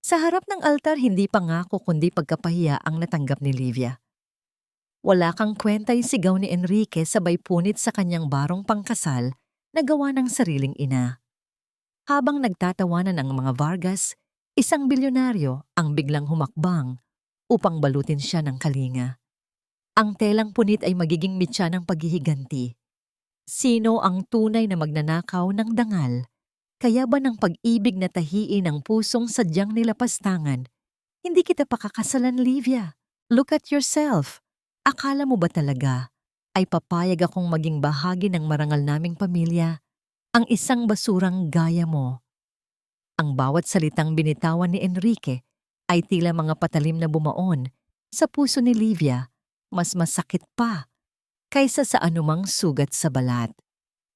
Sa harap ng altar, hindi pangako kundi pagkapahiya ang natanggap ni Livia. Wala kang kwenta'y sigaw ni Enrique sabay punit sa kanyang barong pangkasal na gawa ng sariling ina. Habang nagtatawanan ang mga Vargas, isang bilyonaryo ang biglang humakbang upang balutin siya ng kalinga. Ang telang punit ay magiging mitya ng paghihiganti. Sino ang tunay na magnanakaw ng dangal? Kaya ba ng pag-ibig na tahiin ang pusong sadyang nilapastangan? Hindi kita pakakasalan, Livia. Look at yourself. Akala mo ba talaga ay papayag akong maging bahagi ng marangal naming pamilya? Ang isang basurang gaya mo. Ang bawat salitang binitawan ni Enrique ay tila mga patalim na bumaon sa puso ni Livia, mas masakit pa kaysa sa anumang sugat sa balat.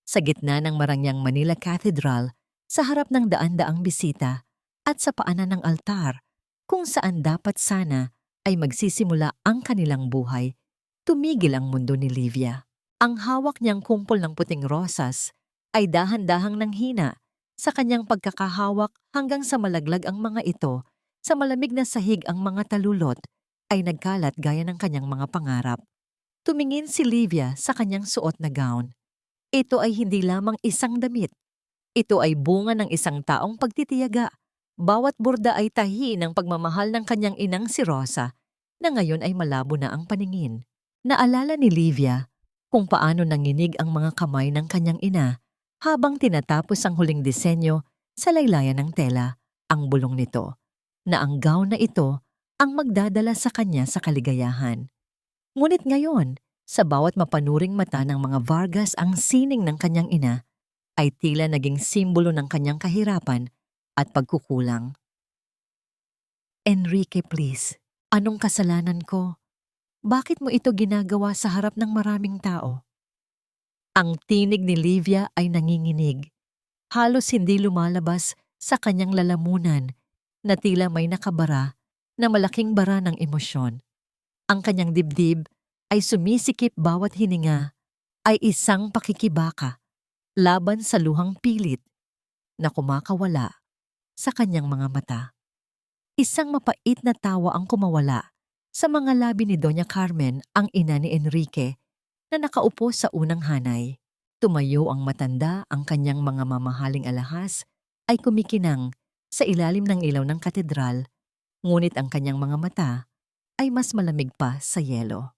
Sa gitna ng marangyang Manila Cathedral, sa harap ng daan-daang bisita at sa paanan ng altar, kung saan dapat sana ay magsisimula ang kanilang buhay, tumigil ang mundo ni Livia. Ang hawak niyang kumpol ng puting rosas ay dahan-dahang nanghina sa kanyang pagkakahawak hanggang sa malaglag ang mga ito. Sa malamig na sahig ang mga talulot ay nagkalat gaya ng kanyang mga pangarap. Tumingin si Livia sa kanyang suot na gown. Ito ay hindi lamang isang damit. Ito ay bunga ng isang taong pagtitiyaga. Bawat borda ay tahi ng pagmamahal ng kanyang inang si Rosa, na ngayon ay malabo na ang paningin. Naalala ni Livia kung paano nanginig ang mga kamay ng kanyang ina habang tinatapos ang huling disenyo sa laylayan ng tela, ang bulong nito, na ang gown na ito ang magdadala sa kanya sa kaligayahan. Ngunit ngayon, sa bawat mapanuring mata ng mga Vargas, ang sining ng kanyang ina ay tila naging simbolo ng kanyang kahirapan at pagkukulang. Enrique, please, anong kasalanan ko? Bakit mo ito ginagawa sa harap ng maraming tao? Ang tinig ni Livia ay nanginginig. Halos hindi lumalabas sa kanyang lalamunan na tila may nakabara na malaking bara ng emosyon. Ang kanyang dibdib ay sumisikip, bawat hininga ay isang pakikibaka laban sa luhang pilit na kumakawala sa kanyang mga mata. Isang mapait na tawa ang kumawala sa mga labi ni Doña Carmen, ang ina ni Enrique, na nakaupo sa unang hanay. Tumayo ang matanda, ang kanyang mga mamahaling alahas ay kumikinang sa ilalim ng ilaw ng katedral, ngunit ang kanyang mga mata ay mas malamig pa sa yelo.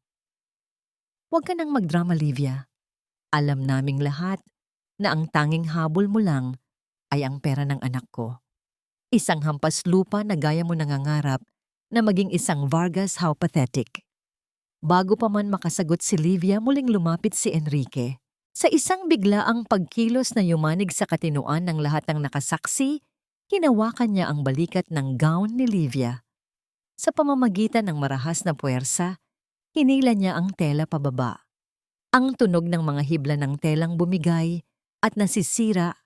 Huwag ka nang magdrama, Livia. Alam naming lahat na ang tanging habol mo lang ay ang pera ng anak ko. Isang hampas lupa na gaya mo nangangarap na maging isang Vargas, how pathetic. Bago pa man makasagot si Livia, muling lumapit si Enrique. Sa isang biglaang pagkilos na yumanig sa katinuan ng lahat ng nakasaksi, hinawakan niya ang balikat ng gown ni Livia. Sa pamamagitan ng marahas na puwersa, hinila niya ang tela pababa. Ang tunog ng mga hibla ng telang bumigay at nasisira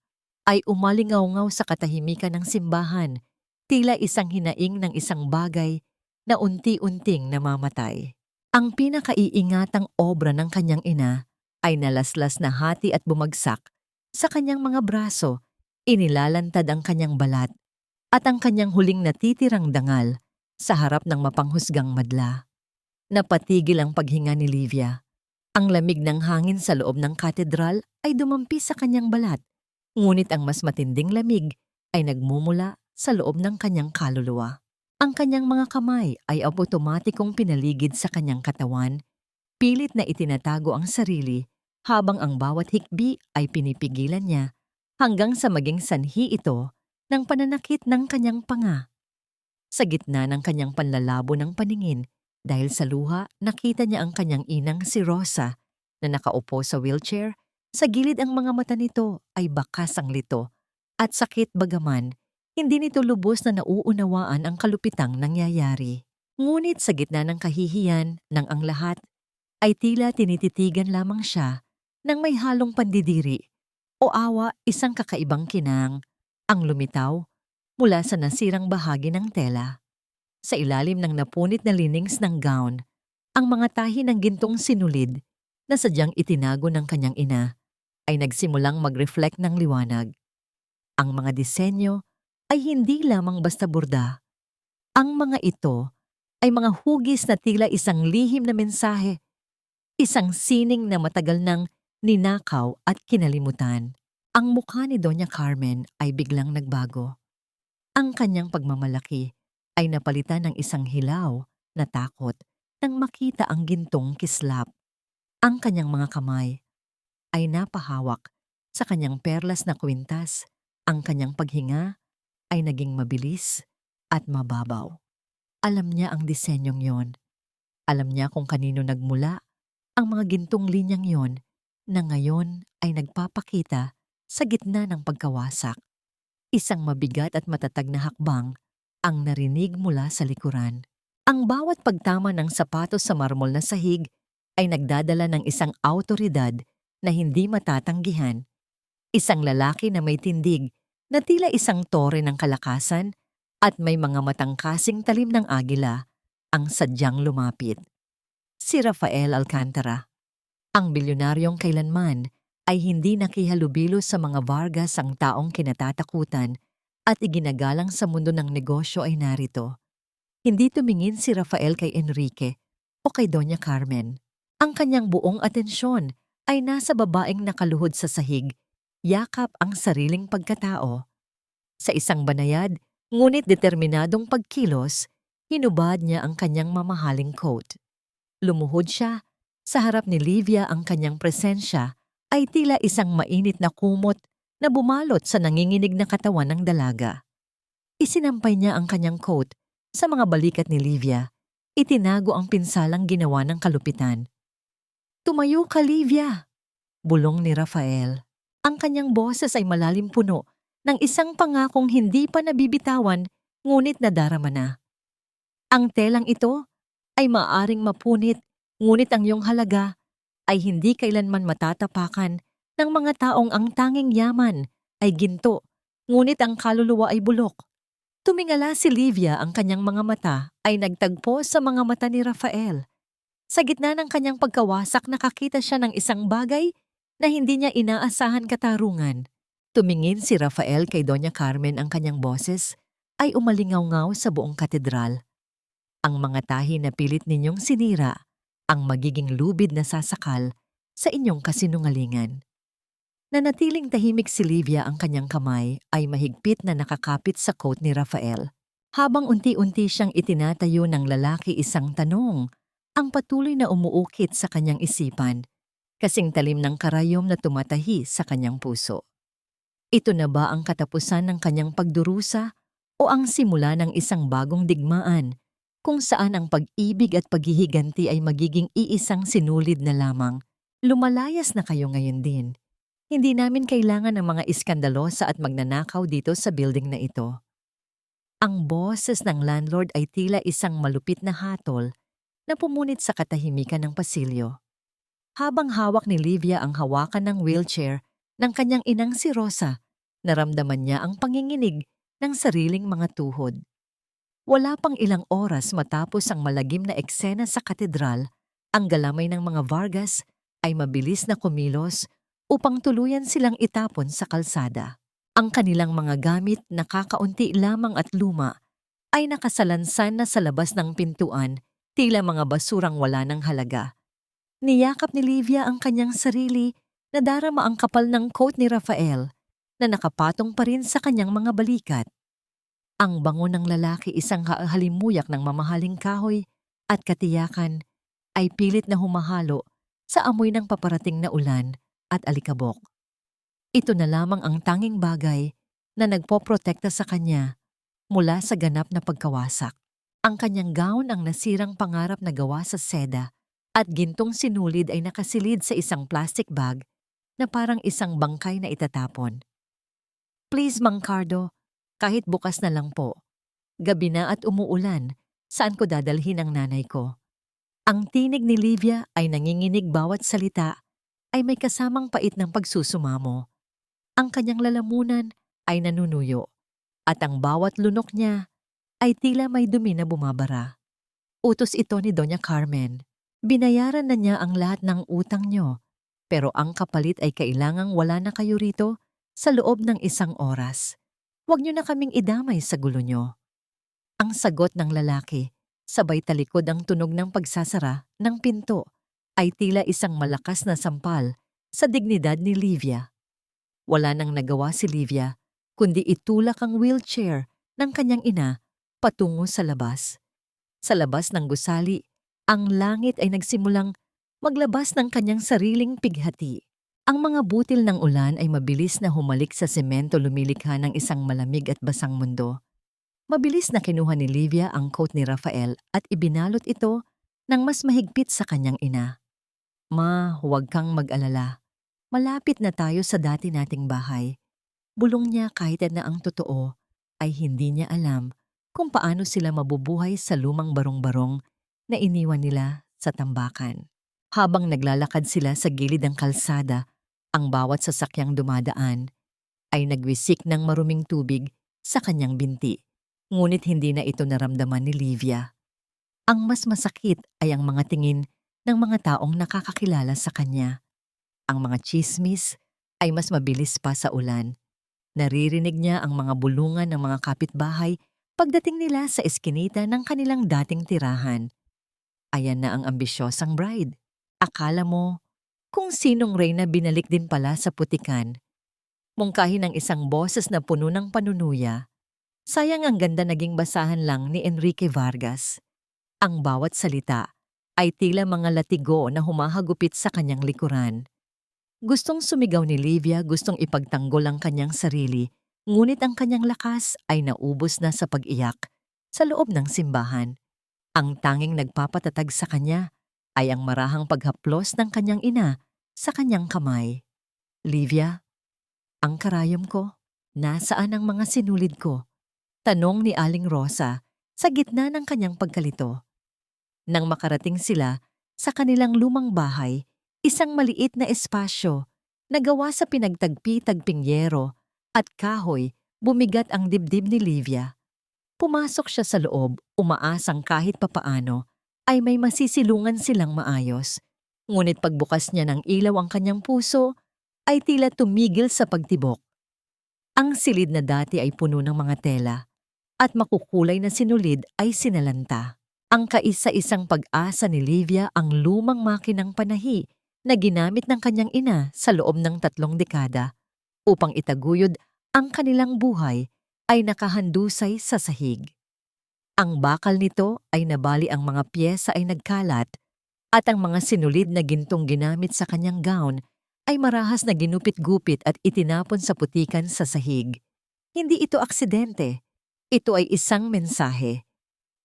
ay umalingaw-ngaw sa katahimikan ng simbahan, tila isang hinaing ng isang bagay na unti-unting namamatay. Ang pinakaiingatang obra ng kanyang ina ay nalaslas na hati at bumagsak sa kanyang mga braso, inilalantad ang kanyang balat at ang kanyang huling natitirang dangal sa harap ng mapanghusgang madla. Napatigil ang paghinga ni Livia. Ang lamig ng hangin sa loob ng katedral ay dumampi sa kanyang balat, ngunit ang mas matinding lamig ay nagmumula sa loob ng kanyang kaluluwa. Ang kanyang mga kamay ay automatikong pinaligid sa kanyang katawan, pilit na itinatago ang sarili habang ang bawat hikbi ay pinipigilan niya hanggang sa maging sanhi ito ng pananakit ng kanyang panga. Sa gitna ng kanyang panlalabo ng paningin, dahil sa luha, nakita niya ang kanyang inang si Rosa na nakaupo sa wheelchair. Sa gilid ang mga mata nito ay bakas ang lito at sakit, bagaman hindi nito lubos na nauunawaan ang kalupitang nangyayari. Ngunit sa gitna ng kahihiyan ng ang lahat ay tila tinititigan lamang siya ng may halong pandidiri o awa, isang kakaibang kinang ang lumitaw mula sa nasirang bahagi ng tela. Sa ilalim ng napunit na linings ng gown, ang mga tahi ng gintong sinulid na sadyang itinago ng kanyang ina ay nagsimulang mag-reflect ng liwanag. Ang mga disenyo ay hindi lamang basta borda, Ang mga ito ay mga hugis na tila isang lihim na mensahe, isang sining na matagal nang ninakaw at kinalimutan. Ang mukha ni Doña Carmen ay biglang nagbago. Ang kanyang pagmamalaki ay napalitan ng isang hilaw na takot nang makita ang gintong kislap. Ang kanyang mga kamay ay napahawak sa kanyang perlas na kwintas. Ang kanyang paghinga ay naging mabilis at mababaw. Alam niya ang disenyong yon. Alam niya kung kanino nagmula ang mga gintong linyang yon na ngayon ay nagpapakita sa gitna ng pagkawasak. Isang mabigat at matatag na hakbang ang narinig mula sa likuran. Ang bawat pagtama ng sapatos sa marmol na sahig ay nagdadala ng isang awtoridad na hindi matatanggihan. Isang lalaki na may tindig na tila isang tore ng kalakasan at may mga matang kasing talim ng agila ang sadyang lumapit. Si Rafael Alcantara, ang bilyonaryong kailanman ay hindi nakihalubilo sa mga Vargas ang taong kinatatakutan at iginagalang sa mundo ng negosyo ay narito. Hindi tumingin si Rafael kay Enrique o kay Doña Carmen. Ang kanyang buong atensyon ay nasa babaeng nakaluhod sa sahig, yakap ang sariling pagkatao. Sa isang banayad, ngunit determinadong pagkilos, hinubad niya ang kanyang mamahaling coat. Lumuhod siya, sa harap ni Livia ang kanyang presensya ay tila isang mainit na kumot na bumalot sa nanginginig na katawan ng dalaga. Isinampay niya ang kanyang coat sa mga balikat ni Livia. Itinago ang pinsalang ginawa ng kalupitan. "Tumayo ka, Livia!" bulong ni Rafael. Ang kanyang boses ay malalim puno ng isang pangakong hindi pa nabibitawan ngunit nadarama na. Ang telang ito ay maaring mapunit ngunit ang iyong halaga ay hindi kailanman matatapakan ng mga taong ang tanging yaman ay ginto, ngunit ang kaluluwa ay bulok. Tumingala si Livia, ang kanyang mga mata ay nagtagpo sa mga mata ni Rafael. Sa gitna ng kanyang pagkawasak nakakita siya ng isang bagay na hindi niya inaasahan katarungan. Tumingin si Rafael kay Doña Carmen, ang kanyang boses ay umalingaw-ngaw sa buong katedral. "Ang mga tahi na pilit ninyong sinira ang magiging lubid na sasakal sa inyong kasinungalingan." Nanatiling tahimik si Livia, ang kanyang kamay ay mahigpit na nakakapit sa coat ni Rafael. Habang unti-unti siyang itinatayo ng lalaki, isang tanong ang patuloy na umuukit sa kanyang isipan, kasing talim ng karayom na tumatahi sa kanyang puso. Ito na ba ang katapusan ng kanyang pagdurusa o ang simula ng isang bagong digmaan kung saan ang pag-ibig at paghihiganti ay magiging iisang sinulid na lamang? Lumalayas na kayo ngayon din. Hindi namin kailangan ng mga iskandalosa at magnanakaw dito sa building na ito. Ang boses ng landlord ay tila isang malupit na hatol na pumunit sa katahimikan ng pasilyo. Habang hawak ni Livia ang hawakan ng wheelchair ng kanyang inang si Rosa, naramdaman niya ang panginginig ng sariling mga tuhod. Wala pang ilang oras matapos ang malagim na eksena sa katedral, ang galamay ng mga Vargas ay mabilis na kumilos upang tuluyan silang itapon sa kalsada. Ang kanilang mga gamit na kakaunti lamang at luma ay nakasalansan na sa labas ng pintuan, tila mga basurang wala ng halaga. Niyakap ni Livia ang kanyang sarili, nadarama ang kapal ng coat ni Rafael na nakapatong pa rin sa kanyang mga balikat. Ang bango ng lalaki, isang halimuyak ng mamahaling kahoy at katiyakan, ay pilit na humahalo sa amoy ng paparating na ulan at alikabok. Ito na lamang ang tanging bagay na nagpoprotekta sa kanya mula sa ganap na pagkawasak. Ang kanyang gown, ang nasirang pangarap na gawa sa seda at gintong sinulid, ay nakasilid sa isang plastic bag na parang isang bangkay na itatapon. "Please, Mang Cardo, kahit bukas na lang po. Gabi na at umuulan, saan ko dadalhin ang nanay ko?" Ang tinig ni Livia ay nanginginig, bawat salita ay may kasamang pait ng pagsusumamo. Ang kanyang lalamunan ay nanunuyo at ang bawat lunok niya ay tila may dumi na bumabara. Utos ito ni Doña Carmen. Binayaran na niya ang lahat ng utang niyo, pero ang kapalit ay kailangang wala na kayo rito sa loob ng 1 oras. Huwag niyo na kaming idamay sa gulo niyo. Ang sagot ng lalaki, sabay talikod ang tunog ng pagsasara ng pinto, ay tila isang malakas na sampal sa dignidad ni Livia. Wala nang nagawa si Livia, kundi itulak ang wheelchair ng kanyang ina patungo sa labas. Sa labas ng gusali, ang langit ay nagsimulang maglabas ng kanyang sariling pighati. Ang mga butil ng ulan ay mabilis na humalik sa semento, lumilikha ng isang malamig at basang mundo. Mabilis na kinuha ni Livia ang coat ni Rafael at ibinalot ito ng mas mahigpit sa kanyang ina. "Ma, huwag kang mag-alala. Malapit na tayo sa dati nating bahay." Bulong niya kahit na ang totoo ay hindi niya alam kung paano sila mabubuhay sa lumang barong-barong na iniwan nila sa tambakan. Habang naglalakad sila sa gilid ng kalsada, ang bawat sasakyang dumadaan ay nagwisik ng maruming tubig sa kanyang binti. Ngunit hindi na ito naramdaman ni Livia. Ang mas masakit ay ang mga tingin ng mga taong nakakakilala sa kanya. Ang mga tsismis ay mas mabilis pa sa ulan. Naririnig niya ang mga bulungan ng mga kapitbahay pagdating nila sa eskinita ng kanilang dating tirahan. Ayan na ang ambisyosang bride. Akala mo kung sinong reyna binalik din pala sa putikan. Mungkahi ng isang boses na puno ng panunuya. Sayang ang ganda naging basahan lang ni Enrique Vargas. Ang bawat salita ay tila mga latigo na humahagupit sa kanyang likuran. Gustong sumigaw ni Livia, gustong ipagtanggol ang kanyang sarili, ngunit ang kanyang lakas ay naubos na sa pag-iyak sa loob ng simbahan. Ang tanging nagpapatatag sa kanya ay ang marahang paghaplos ng kanyang ina sa kanyang kamay. "Livia, ang karayom ko, nasaan ang mga sinulid ko?" Tanong ni Aling Rosa sa gitna ng kanyang pagkalito. Nang makarating sila sa kanilang lumang bahay, isang maliit na espasyo na gawa sa pinagtagpi-tagping yero at kahoy, bumigat ang dibdib ni Livia. Pumasok siya sa loob, umaasang kahit papaano ay may masisilungan silang maayos. Ngunit pagbukas niya ng ilaw ang kanyang puso, ay tila tumigil sa pagtibok. Ang silid na dati ay puno ng mga tela at makukulay na sinulid ay sinalanta. Ang kaisa-isang pag-asa ni Livia ang lumang makinang panahi na ginamit ng kanyang ina sa loob ng 3 dekada upang itaguyod ang kanilang buhay ay nakahandusay sa sahig. Ang bakal nito ay nabali, ang mga piyesa ay nagkalat at ang mga sinulid na gintong ginamit sa kanyang gown ay marahas na ginupit-gupit at itinapon sa putikan sa sahig. Hindi ito aksidente. Ito ay isang mensahe.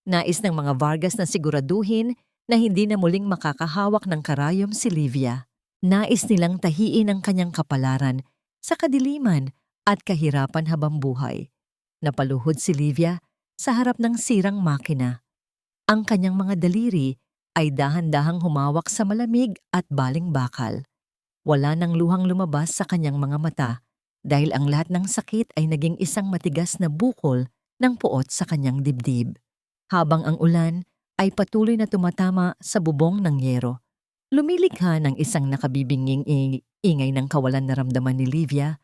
Nais ng mga Vargas na siguraduhin na hindi na muling makakahawak ng karayom si Livia. Nais nilang tahiin ang kanyang kapalaran sa kadiliman at kahirapan habang buhay. Napaluhod si Livia sa harap ng sirang makina. Ang kanyang mga daliri ay dahan-dahang humawak sa malamig at baling bakal. Wala nang luhang lumabas sa kanyang mga mata dahil ang lahat ng sakit ay naging isang matigas na bukol ng puot sa kanyang dibdib. Habang ang ulan ay patuloy na tumatama sa bubong ng yero, lumilikha ng isang nakabibinging ingay ng kawalan na ramdaman ni Livia,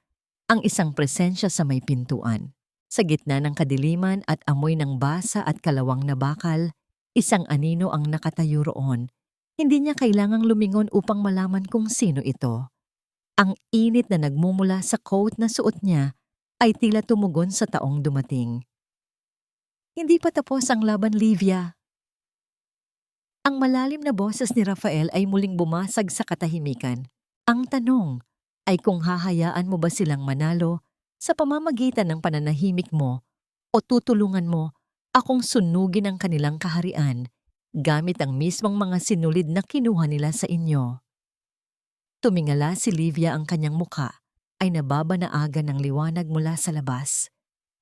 ang isang presensya sa may pintuan. Sa gitna ng kadiliman at amoy ng basa at kalawang na bakal, isang anino ang nakatayo roon. Hindi niya kailangang lumingon upang malaman kung sino ito. Ang init na nagmumula sa coat na suot niya ay tila tumugon sa taong dumating. "Hindi pa tapos ang laban, Livia." Ang malalim na boses ni Rafael ay muling bumasag sa katahimikan. Ang tanong ay kung hahayaan mo ba silang manalo sa pamamagitan ng pananahimik mo o tutulungan mo akong sunugin ang kanilang kaharian gamit ang mismong mga sinulid na kinuha nila sa inyo. Tumingala si Livia, ang kanyang muka ay nababanaagan ng liwanag mula sa labas.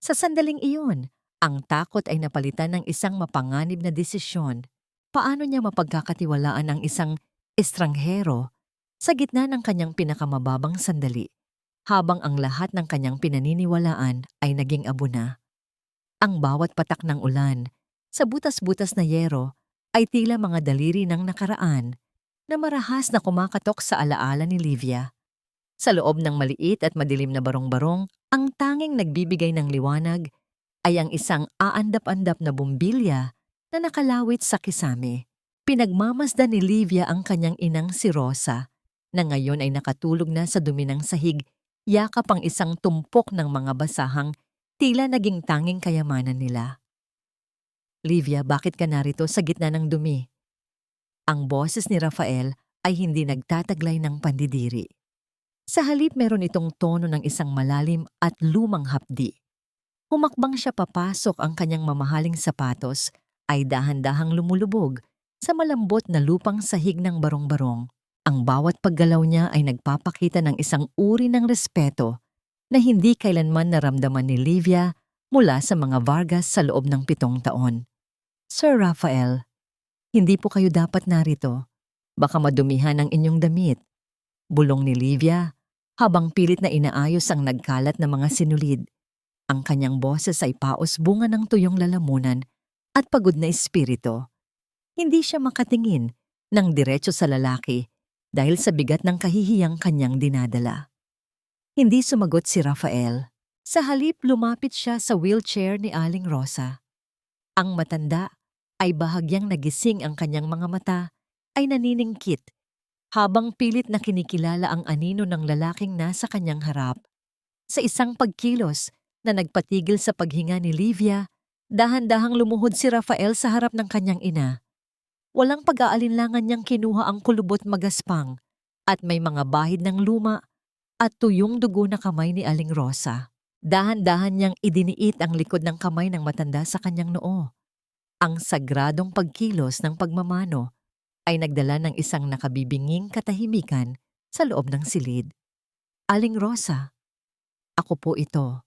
Sa sandaling iyon, ang takot ay napalitan ng isang mapanganib na desisyon. Paano niya mapagkakatiwalaan ang isang estranghero sa gitna ng kanyang pinakamababang sandali, habang ang lahat ng kanyang pinaniniwalaan ay naging abo na? Ang bawat patak ng ulan sa butas-butas na yero ay tila mga daliri ng nakaraan na marahas na kumakatok sa alaala ni Livia. Sa loob ng maliit at madilim na barong-barong, ang tanging nagbibigay ng liwanag ay ang isang aandap-andap na bumbilya na nakalawit sa kisame. Pinagmamasdan ni Livia ang kanyang inang si Rosa, na ngayon ay nakatulog na sa dumi ng sahig, yakap ang isang tumpok ng mga basahang tila naging tanging kayamanan nila. Livia, bakit ka narito sa gitna ng dumi? Ang boses ni Rafael ay hindi nagtataglay ng pandidiri. Sa halip meron itong tono ng isang malalim at lumang hapdi. Humakbang siya papasok, ang kanyang mamahaling sapatos ay dahan-dahang lumulubog sa malambot na lupang sahig ng barong-barong. Ang bawat paggalaw niya ay nagpapakita ng isang uri ng respeto na hindi kailanman naramdaman ni Livia mula sa mga Vargas sa loob ng 7 taon. Sir Rafael, hindi po kayo dapat narito. Baka madumihan ang inyong damit. Bulong ni Livia habang pilit na inaayos ang nagkalat na mga sinulid. Ang kanyang boses ay pausbungan ng tuyong lalamunan at pagod na espiritu. Hindi siya makatingin ng diretso sa lalaki dahil sa bigat ng kahihiyang kanyang dinadala. Hindi sumagot si Rafael. Sa halip lumapit siya sa wheelchair ni Aling Rosa. Ang matanda ay bahagyang nagising, ang kanyang mga mata ay naniningkit habang pilit na kinikilala ang anino ng lalaking nasa kanyang harap. Sa isang pagkilos na nagpatigil sa paghinga ni Livia, dahan-dahang lumuhod si Rafael sa harap ng kanyang ina. Walang pag-aalinlangan niyang kinuha ang kulubot magaspang at may mga bahid ng luma at tuyong dugo na kamay ni Aling Rosa. Dahan-dahan niyang idiniit ang likod ng kamay ng matanda sa kanyang noo. Ang sagradong pagkilos ng pagmamano ay nagdala ng isang nakabibinging katahimikan sa loob ng silid. Aling Rosa, ako po ito.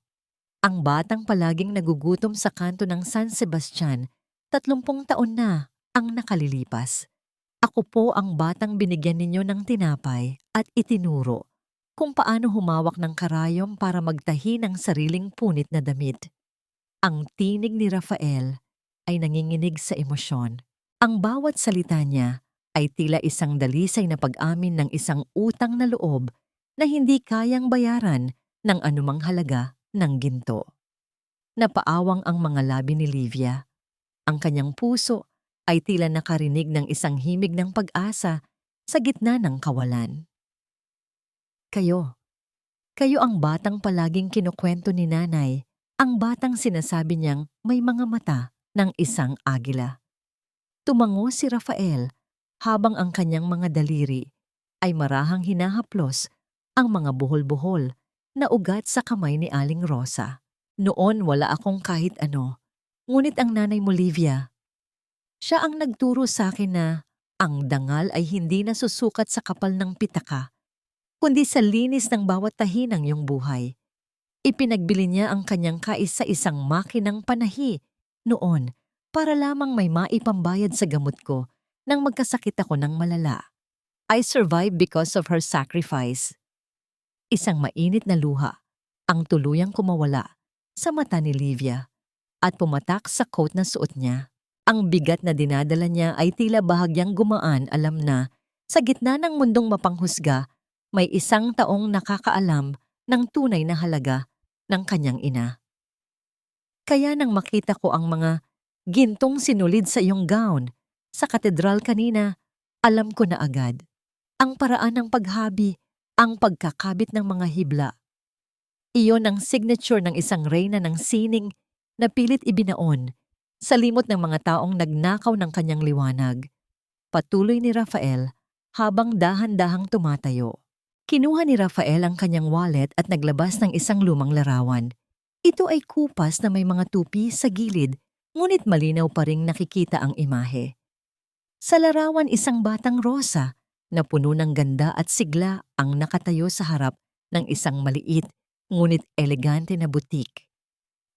Ang batang palaging nagugutom sa kanto ng San Sebastian, 30 taon na ang nakalilipas. Ako po ang batang binigyan ninyo ng tinapay at itinuro kung paano humawak ng karayom para magtahi ng sariling punit na damit. Ang tinig ni Rafael ay nanginginig sa emosyon. Ang bawat salita niya ay tila isang dalisay na pag-amin ng isang utang na loob na hindi kayang bayaran ng anumang halaga ng ginto. Napaawang ang mga labi ni Livia. Ang kanyang puso ay tila nakarinig ng isang himig ng pag-asa sa gitna ng kawalan. Kayo ang batang palaging kinukwento ni nanay, ang batang sinasabi niyang may mga mata ng isang agila. Tumango si Rafael habang ang kanyang mga daliri ay marahang hinahaplos ang mga buhol-buhol na ugat sa kamay ni Aling Rosa. Noon wala akong kahit ano, ngunit ang nanay mo, Livia, siya ang nagturo sa akin na ang dangal ay hindi nasusukat sa kapal ng pitaka, kundi sa linis ng bawat tahi ng iyong buhay. Ipinagbili niya ang kanyang kaisa-isang makinang panahi noon para lamang may maipambayad sa gamot ko nang magkasakit ako ng malala. I survived because of her sacrifice. Isang mainit na luha ang tuluyang kumawala sa mata ni Livia at pumatak sa coat na suot niya. Ang bigat na dinadala niya ay tila bahagyang gumaan, alam na sa gitna ng mundong mapanghusga, may 1 taong nakakaalam ng tunay na halaga ng kanyang ina. Kaya nang makita ko ang mga gintong sinulid sa iyong gown sa katedral kanina, alam ko na agad ang paraan ng paghabi, ang pagkakabit ng mga hibla. Iyon ang signature ng isang reyna ng sining na pilit ibinaon sa limot ng mga taong nagnakaw ng kanyang liwanag. Patuloy ni Rafael habang dahan-dahang tumatayo. Kinuha ni Rafael ang kanyang wallet at naglabas ng isang lumang larawan. Ito ay kupas na may mga tupi sa gilid, ngunit malinaw pa ring nakikita ang imahe. Sa larawan, isang batang Rosa na puno ng ganda at sigla ang nakatayo sa harap ng isang maliit ngunit elegante na butik.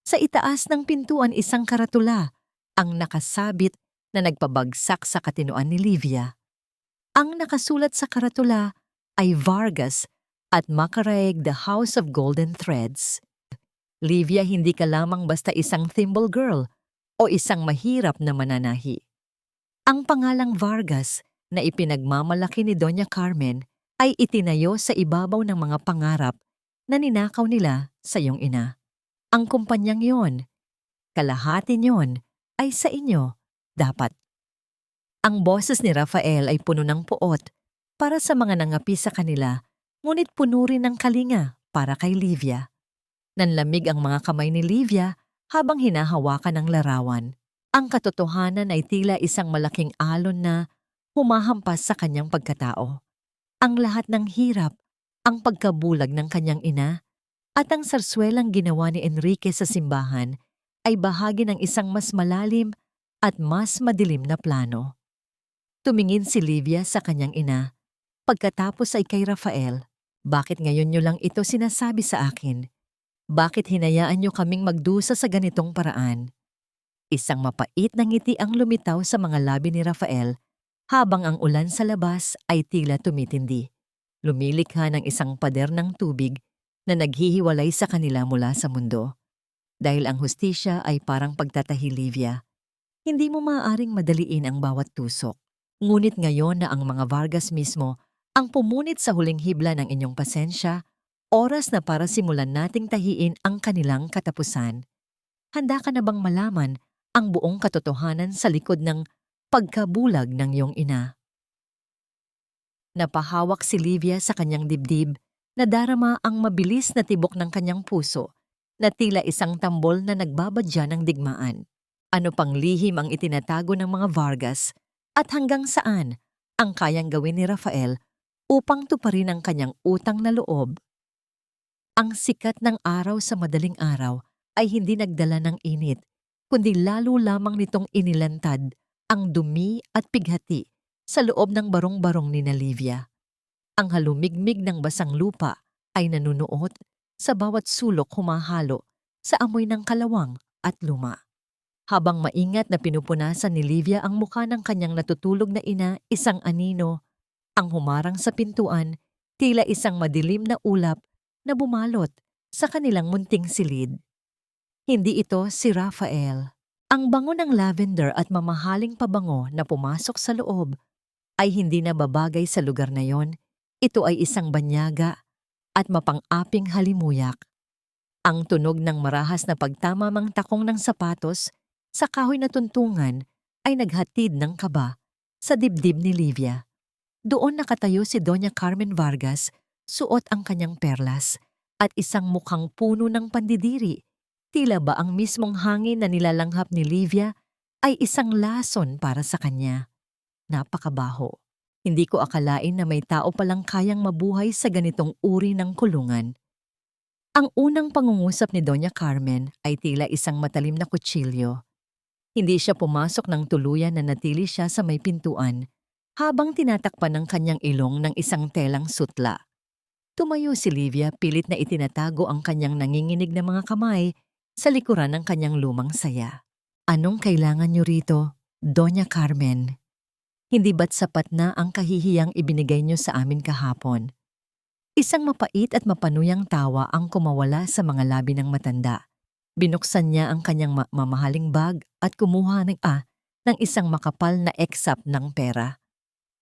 Sa itaas ng pintuan, isang karatula ang nakasabit na nagpabagsak sa katinoan ni Livia. Ang nakasulat sa karatula ay Vargas at Macaraeg, the House of Golden Threads. Livia, hindi ka lamang basta isang thimble girl o isang mahirap na mananahi. Ang pangalang Vargas na ipinagmamalaki ni Doña Carmen ay itinayo sa ibabaw ng mga pangarap na ninakaw nila sa iyong ina. Ang kumpanyang yon, Kalahati niyon ay sa inyo, dapat. Ang boses ni Rafael ay puno ng puot para sa mga nangapi sa kanila, ngunit puno rin ng kalinga para kay Livia. Nanlamig ang mga kamay ni Livia habang hinahawakan ang larawan. Ang katotohanan ay tila isang malaking alon na humahampas sa kanyang pagkatao. Ang lahat ng hirap, ang pagkabulag ng kanyang ina, at ang sarswelang ginawa ni Enrique sa simbahan ay bahagi ng isang mas malalim at mas madilim na plano. Tumingin si Livia sa kanyang ina, pagkatapos ay kay Rafael. Bakit ngayon niyo lang ito sinasabi sa akin? Bakit hinayaan niyo kaming magdusa sa ganitong paraan? Isang mapait na ngiti ang lumitaw sa mga labi ni Rafael habang ang ulan sa labas ay tila tumitindi. Lumilikha ng isang pader ng tubig na naghihiwalay sa kanila mula sa mundo. Dahil ang hustisya ay parang pagtatahi, Livia. Hindi mo maaaring madaliin ang bawat tusok. Ngunit ngayon na ang mga Vargas mismo ang pumunit sa huling hibla ng inyong pasensya, oras na para simulan nating tahiin ang kanilang katapusan. Handa ka na bang malaman ang buong katotohanan sa likod ng pagkabulag ng iyong ina? Napahawak si Livia sa kanyang dibdib, nadarama ang mabilis na tibok ng kanyang puso na tila isang tambol na nagbabadya ng digmaan. Ano pang lihim ang itinatago ng mga Vargas at hanggang saan ang kayang gawin ni Rafael upang tuparin ang kanyang utang na loob? Ang sikat ng araw sa madaling araw ay hindi nagdala ng init, kundi lalo lamang nitong inilantad ang dumi at pighati sa loob ng barong-barong ni Livia. Ang halumigmig ng basang lupa ay nanunuot sa bawat sulok humahalo sa amoy ng kalawang at luma. Habang maingat na pinupunasan ni Livia ang mukha ng kanyang natutulog na ina, isang anino ang humarang sa pintuan, tila isang madilim na ulap na bumalot sa kanilang munting silid. Hindi ito si Rafael. Ang bango ng lavender at mamahaling pabango na pumasok sa loob ay hindi na babagay sa lugar na yon. Ito ay isang banyaga at mapang-aping halimuyak. Ang tunog ng marahas na pagtamamang takong ng sapatos sa kahoy na tuntungan ay naghatid ng kaba sa dibdib ni Livia. Doon nakatayo si Doña Carmen Vargas, suot ang kanyang perlas at isang mukhang puno ng pandidiri. Tila ba ang mismong hangin na nilalanghap ni Livia ay isang lason para sa kanya. Napakabaho. Hindi ko akalain na may tao palang kayang mabuhay sa ganitong uri ng kulungan. Ang unang pangungusap ni Doña Carmen ay tila isang matalim na kutsilyo. Hindi siya pumasok ng tuluyan na natili siya sa may pintuan habang tinatakpan ng kanyang ilong ng isang telang sutla. Tumayo si Livia, pilit na itinatago ang kanyang nanginginig na mga kamay sa likuran ng kanyang lumang saya. Anong kailangan niyo rito, Doña Carmen? Hindi ba't sapat na ang kahihiyang ibinigay niyo sa amin kahapon? Isang mapait at mapanuyang tawa ang kumawala sa mga labi ng matanda. Binuksan niya ang kanyang mamahaling bag at kumuha ng isang makapal na eksap ng pera.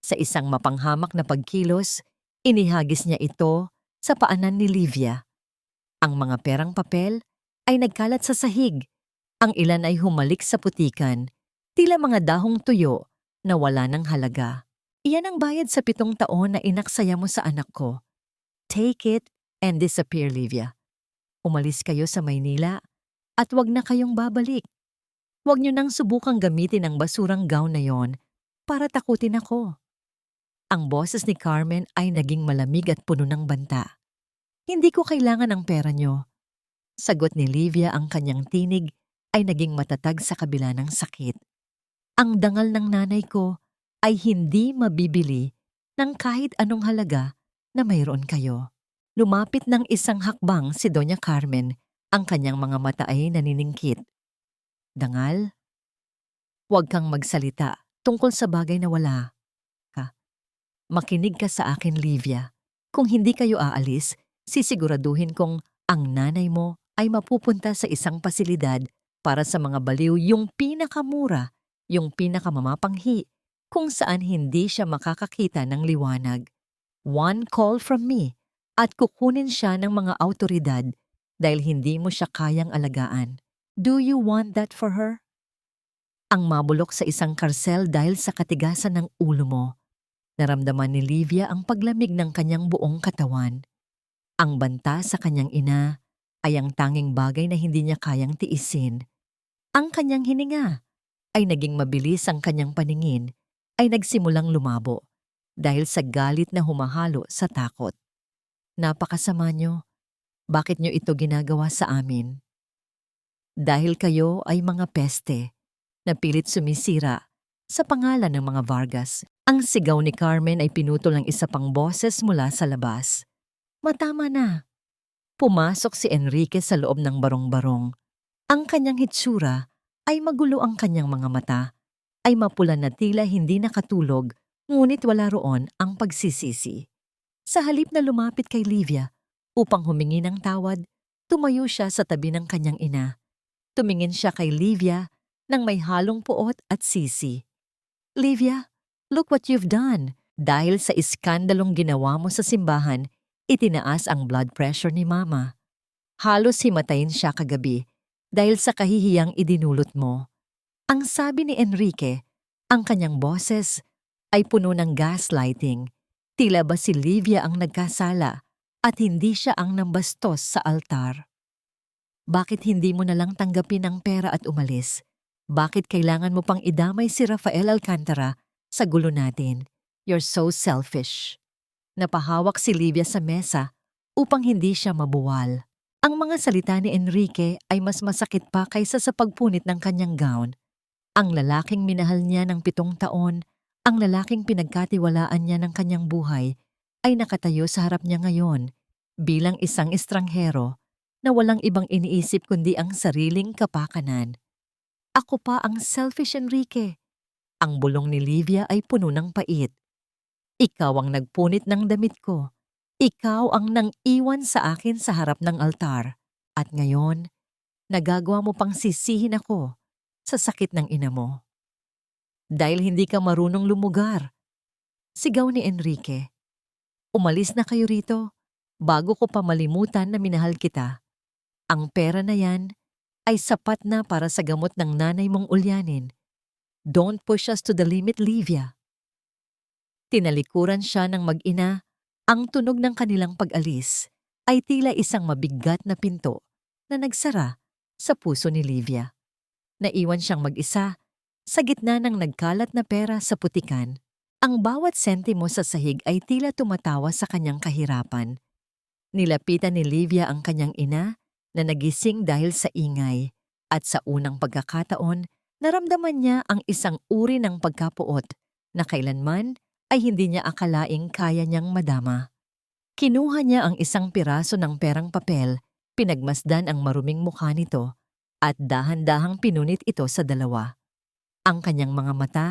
Sa isang mapanghamak na pagkilos, inihagis niya ito sa paanan ni Livia. Ang mga perang papel ay nagkalat sa sahig. Ang ilan ay humalik sa putikan, tila mga dahong tuyo na wala ng halaga. Iyan ang bayad sa 7 taon na inaksaya mo sa anak ko. Take it and disappear, Livia. Umalis kayo sa Maynila at wag na kayong babalik. Wag niyo nang subukang gamitin ang basurang gown na yon para takutin ako. Ang boses ni Carmen ay naging malamig at puno ng banta. Hindi ko kailangan ng pera niyo. Sagot ni Livia, ang kanyang tinig ay naging matatag sa kabila ng sakit. Ang dangal ng nanay ko ay hindi mabibili ng kahit anong halaga na mayroon kayo. Lumapit ng isang hakbang si Doña Carmen, ang kanyang mga mata ay naniningkit. Dangal? Huwag kang magsalita tungkol sa bagay na wala ka. Makinig ka sa akin, Livia. Kung hindi kayo aalis, sisiguraduhin kong ang nanay mo ay mapupunta sa isang pasilidad para sa mga baliw, yung pinakamura, yung pinakamamapanghi, kung saan hindi siya makakakita ng liwanag. One call from me at kukunin siya ng mga awtoridad dahil hindi mo siya kayang alagaan. Do you want that for her? Ang mabulok sa isang karsel dahil sa katigasan ng ulo mo. Naramdaman ni Livia ang paglamig ng kanyang buong katawan. Ang banta sa kanyang ina ay ang tanging bagay na hindi niya kayang tiisin. Ang kanyang hininga ay naging mabilis, ang kanyang paningin ay nagsimulang lumabo dahil sa galit na humahalo sa takot. Napakasama niyo. Bakit niyo ito ginagawa sa amin? Dahil kayo ay mga peste na pilit sumisira sa pangalan ng mga Vargas. Ang sigaw ni Carmen ay pinutol ng isa pang boses mula sa labas. Matama na. Pumasok si Enrique sa loob ng barong-barong. Ang kanyang hitsura ay magulo, ang kanyang mga mata ay mapula na tila hindi nakatulog, ngunit wala roon ang pagsisisi. Sa halip na lumapit kay Livia upang humingi ng tawad, tumayo siya sa tabi ng kanyang ina. Tumingin siya kay Livia nang may halong puot at sisi. Livia, look what you've done. Dahil sa iskandalong ginawa mo sa simbahan, itinaas ang blood pressure ni Mama. Halos himatayin siya kagabi dahil sa kahihiyang idinulot mo. Ang sabi ni Enrique, ang kanyang boses ay puno ng gaslighting. Tila ba si Livia ang nagkasala at hindi siya ang nambastos sa altar? Bakit hindi mo na lang tanggapin ang pera at umalis? Bakit kailangan mo pang idamay si Rafael Alcantara sa gulo natin? You're so selfish. Napahawak si Livia sa mesa upang hindi siya mabuwal. Ang mga salita ni Enrique ay mas masakit pa kaysa sa pagpunit ng kanyang gown. Ang lalaking minahal niya ng 7 taon, ang lalaking pinagkatiwalaan niya ng kanyang buhay, ay nakatayo sa harap niya ngayon bilang isang estranghero na walang ibang iniisip kundi ang sariling kapakanan. Ako pa ang selfish, Enrique. Ang bulong ni Livia ay puno ng pait. Ikaw ang nagpunit ng damit ko. Ikaw ang nang-iwan sa akin sa harap ng altar. At ngayon, nagagawa mo pang sisihin ako sa sakit ng ina mo. Dahil hindi ka marunong lumugar. Sigaw ni Enrique. Umalis na kayo rito bago ko pa malimutan na minahal kita. Ang pera na yan ay sapat na para sa gamot ng nanay mong ulyanin. Don't push us to the limit, Livia. Tinalikuran siya ng mag-ina. Ang tunog ng kanilang pag-alis ay tila isang mabigat na pinto na nagsara sa puso ni Livia. Naiwan siyang mag-isa sa gitna ng nagkalat na pera sa putikan. Ang bawat sentimo sa sahig ay tila tumatawa sa kanyang kahirapan. Nilapitan ni Livia ang kanyang ina na nagising dahil sa ingay, at sa unang pagkakataon, naramdaman niya ang isang uri ng pagkapuot na kailanman ay hindi niya akalaing kaya niyang madama. Kinuha niya ang isang piraso ng perang papel, pinagmasdan ang maruming mukha nito, at dahan-dahang pinunit ito sa dalawa. Ang kanyang mga mata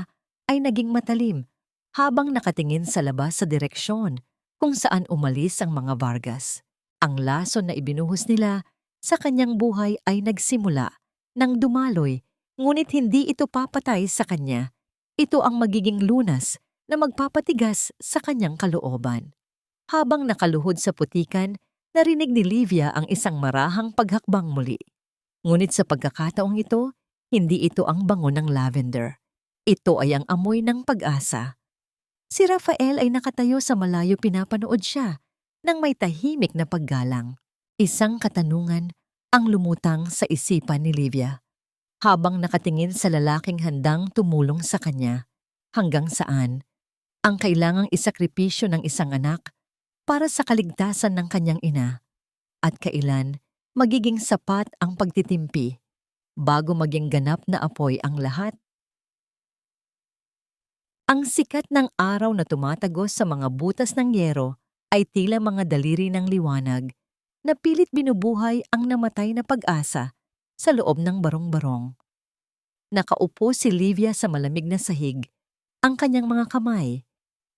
ay naging matalim habang nakatingin sa labas sa direksyon kung saan umalis ang mga Vargas. Ang lason na ibinuhos nila sa kanyang buhay ay nagsimula nang dumaloy, ngunit hindi ito papatay sa kanya. Ito ang magiging lunas na magpapatigas sa kanyang kalooban. Habang nakaluhod sa putikan, narinig ni Livia ang isang marahang paghakbang muli. Ngunit sa pagkakataong ito, hindi ito ang bango ng lavender. Ito ay ang amoy ng pag-asa. Si Rafael ay nakatayo sa malayo, pinapanood siya nang may tahimik na paggalang. Isang katanungan ang lumutang sa isipan ni Livia habang nakatingin sa lalaking handang tumulong sa kanya. Hanggang saan ang kailangang isakripisyo ng isang anak para sa kaligtasan ng kanyang ina, at kailan magiging sapat ang pagtitimpi bago maging ganap na apoy ang lahat. Ang sikat ng araw na tumatagos sa mga butas ng yero ay tila mga daliri ng liwanag na pilit binubuhay ang namatay na pag-asa sa loob ng barong-barong. Nakaupo si Livia sa malamig na sahig. Ang kanyang mga kamay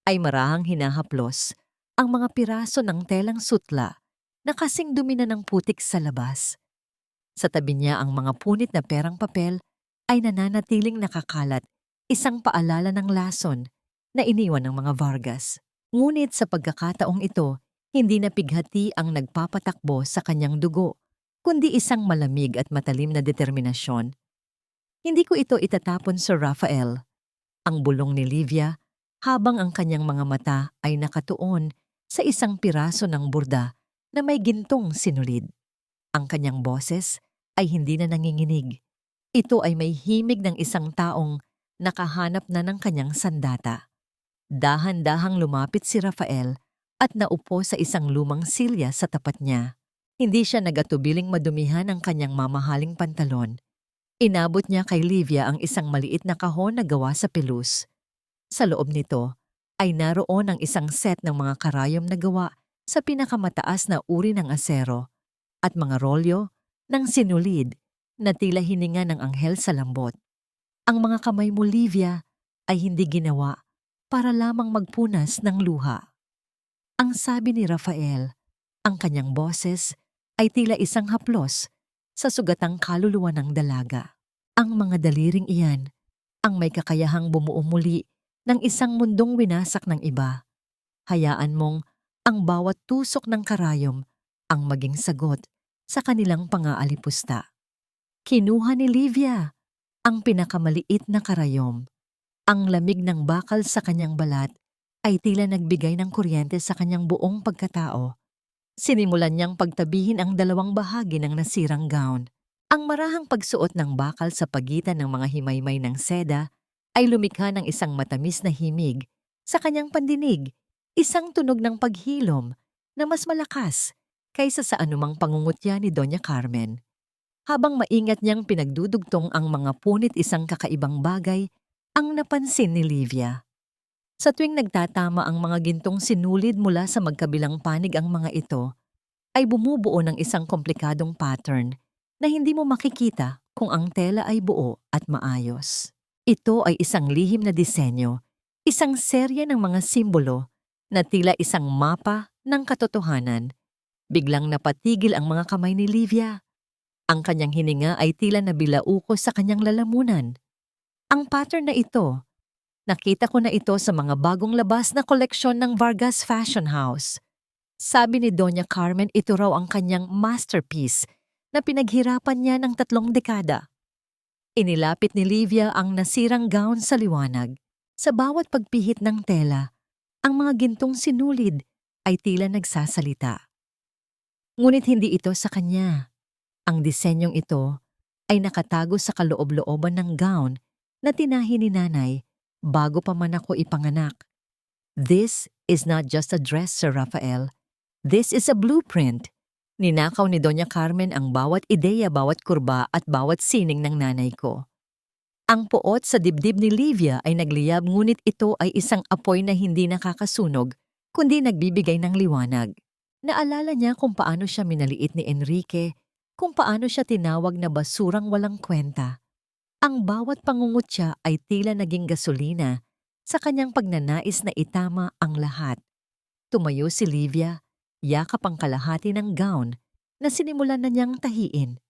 ay marahang hinahaplos ang mga piraso ng telang sutla na kasing dumi na ng putik sa labas. Sa tabi niya ang mga punit na perang papel ay nananatiling nakakalat, isang paalala ng lason na iniwan ng mga Vargas. Ngunit sa pagkakataong ito, hindi napighati ang nagpapatakbo sa kanyang dugo. kundi isang malamig at matalim na determinasyon. Hindi ko ito itatapon, Sir Raphael. Ang bulong ni Livia habang ang kanyang mga mata ay nakatuon sa isang piraso ng burda na may gintong sinulid. Ang kanyang boses ay hindi na nanginginig. Ito ay may himig ng isang taong nakahanap na ng kanyang sandata. Dahan-dahang lumapit si Rafael at naupo sa isang lumang silya sa tapat niya. Hindi siya nagatubiling madumihan ang kanyang mamahaling pantalon. Inabot niya kay Livia ang isang maliit na kahon na gawa sa pelus. Sa loob nito ay naroon ang isang set ng mga karayom na gawa sa pinakamataas na uri ng asero at mga rolyo ng sinulid na tila hininga ng anghel sa lambot. Ang mga kamay mo, Livia, ay hindi ginawa para lamang magpunas ng luha. Ang sabi ni Rafael, ang kanyang boses ay tila isang haplos sa sugatang kaluluwa ng dalaga. Ang mga daliring iyan ang may kakayahang bumuo muli ng isang mundong winasak ng iba. Hayaan mong ang bawat tusok ng karayom ang maging sagot sa kanilang pangaalipusta. Kinuha ni Livia ang pinakamaliit na karayom. Ang lamig ng bakal sa kanyang balat ay tila nagbigay ng kuryente sa kanyang buong pagkatao. Sinimulan niyang pagtabihin ang dalawang bahagi ng nasirang gown. Ang marahang pagsuot ng bakal sa pagitan ng mga himaymay ng seda ay lumikha ng isang matamis na himig sa kanyang pandinig, isang tunog ng paghilom na mas malakas kaysa sa anumang pangungutya ni Doña Carmen. Habang maingat niyang pinagdudugtong ang mga punit isang kakaibang bagay, ang napansin ni Livia. Sa tuwing nagtatama ang mga gintong sinulid mula sa magkabilang panig ang mga ito, ay bumubuo ng isang komplikadong pattern na hindi mo makikita kung ang tela ay buo at maayos. Ito ay isang lihim na disenyo, isang serye ng mga simbolo na tila isang mapa ng katotohanan. Biglang napatigil ang mga kamay ni Livia. Ang kanyang hininga ay tila nabilauko sa kanyang lalamunan. Ang pattern na ito, nakita ko na ito sa mga bagong labas na koleksyon ng Vargas Fashion House. Sabi ni Doña Carmen, ito raw ang kanyang masterpiece na pinaghirapan niya ng 3 dekada. Inilapit ni Livia ang nasirang gown sa liwanag. Sa bawat pagpihit ng tela, ang mga gintong sinulid ay tila nagsasalita. Ngunit hindi ito sa kanya. Ang disenyong ito ay nakatago sa kaloob-looban ng gown na tinahi ni nanay bago pa man ako ipanganak. This is not just a dress, Sir Raphael. This is a blueprint. Ninakaw ni Doña Carmen ang bawat ideya, bawat kurba at bawat sining ng nanay ko. Ang puot sa dibdib ni Livia ay nagliyab, ngunit ito ay isang apoy na hindi nakakasunog kundi nagbibigay ng liwanag. Naalala niya kung paano siya minaliit ni Enrique, kung paano siya tinawag na basurang walang kwenta. Ang bawat pangungutya ay tila naging gasolina sa kanyang pagnanais na itama ang lahat. Tumayo si Livia, yakap ang kalahati ng gown na sinimulan na niyang tahiin.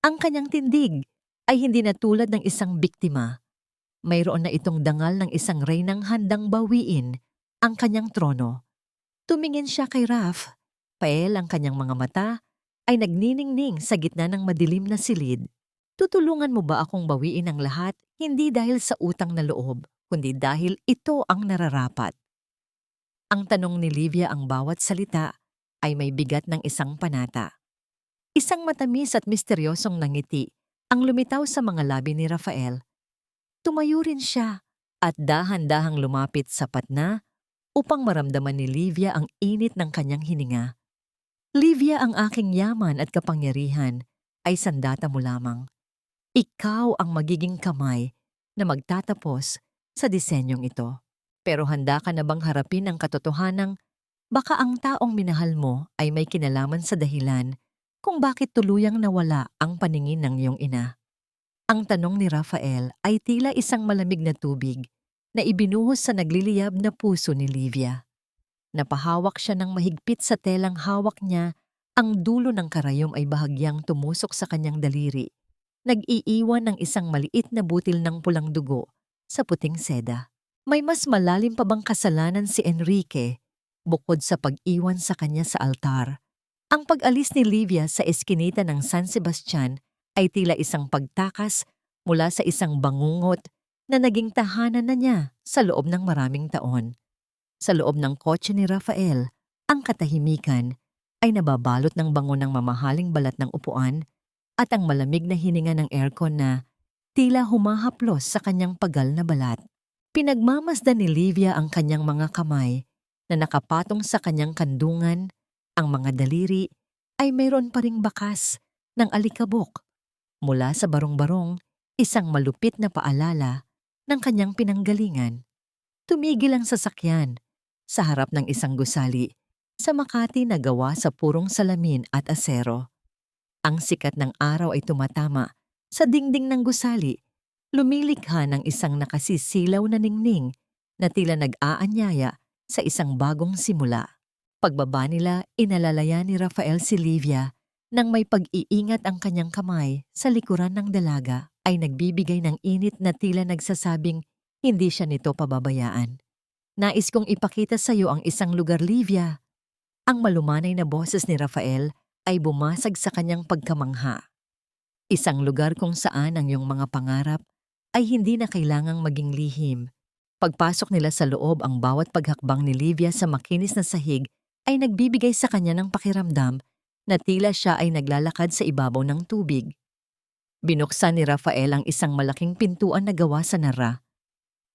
Ang kanyang tindig ay hindi na tulad ng isang biktima. Mayroon na itong dangal ng isang reynang handang bawiin ang kanyang trono. Tumingin siya kay Raph. Pael ang kanyang mga mata ay nagniningning sa gitna ng madilim na silid. Tutulungan mo ba akong bawiin ang lahat, hindi dahil sa utang na loob, kundi dahil ito ang nararapat? Ang tanong ni Livia, ang bawat salita ay may bigat ng isang panata. Isang matamis at misteryosong nangiti ang lumitaw sa mga labi ni Rafael. Tumayo rin siya at dahan-dahang lumapit sapat na upang maramdaman ni Livia ang init ng kanyang hininga. Livia, ang aking yaman at kapangyarihan ay sandata mo lamang. Ikaw ang magiging kamay na magtatapos sa disenyong ito. Pero handa ka na bang harapin ang katotohanang baka ang taong minahal mo ay may kinalaman sa dahilan kung bakit tuluyang nawala ang paningin ng iyong ina? Ang tanong ni Rafael ay tila isang malamig na tubig na ibinuhos sa nagliliyab na puso ni Livia. Napahawak siya ng mahigpit sa telang hawak niya, ang dulo ng karayom ay bahagyang tumusok sa kanyang daliri. Nag-iiwan ng isang maliit na butil ng pulang dugo sa puting seda. May mas malalim pa bang kasalanan si Enrique bukod sa pag-iwan sa kanya sa altar? Ang pag-alis ni Livia sa eskinita ng San Sebastian ay tila isang pagtakas mula sa isang bangungot na naging tahanan na niya sa loob ng maraming taon. Sa loob ng kotse ni Rafael, ang katahimikan ay nababalot ng bango ng mamahaling balat ng upuan at ang malamig na hininga ng aircon na tila humahaplos sa kanyang pagal na balat. Pinagmamasdan ni Livia ang kanyang mga kamay na nakapatong sa kanyang kandungan. Ang mga daliri ay mayroon pa ring bakas ng alikabok. Mula sa barong-barong, isang malupit na paalala ng kanyang pinanggalingan. Tumigil ang sasakyan sa harap ng isang gusali sa Makati na gawa sa purong salamin at asero. Ang sikat ng araw ay tumatama sa dingding ng gusali, lumilikha ng isang nakasisilaw na ningning na tila nag-aanyaya sa isang bagong simula. Pagbaba nila, inalalaya ni Rafael si Livia nang may pag-iingat ang kanyang kamay sa likuran ng dalaga ay nagbibigay ng init na tila nagsasabing hindi siya nito pababayaan. Nais kong ipakita sa iyo ang isang lugar, Livia. Ang malumanay na boses ni Rafael ay bumasag sa kanyang pagkamangha. Isang lugar kung saan ang iyong mga pangarap ay hindi na kailangang maging lihim. Pagpasok nila sa loob, ang bawat paghakbang ni Livia sa makinis na sahig ay nagbibigay sa kanya ng pakiramdam na tila siya ay naglalakad sa ibabaw ng tubig. Binuksan ni Rafael ang isang malaking pintuan na gawa sa nara.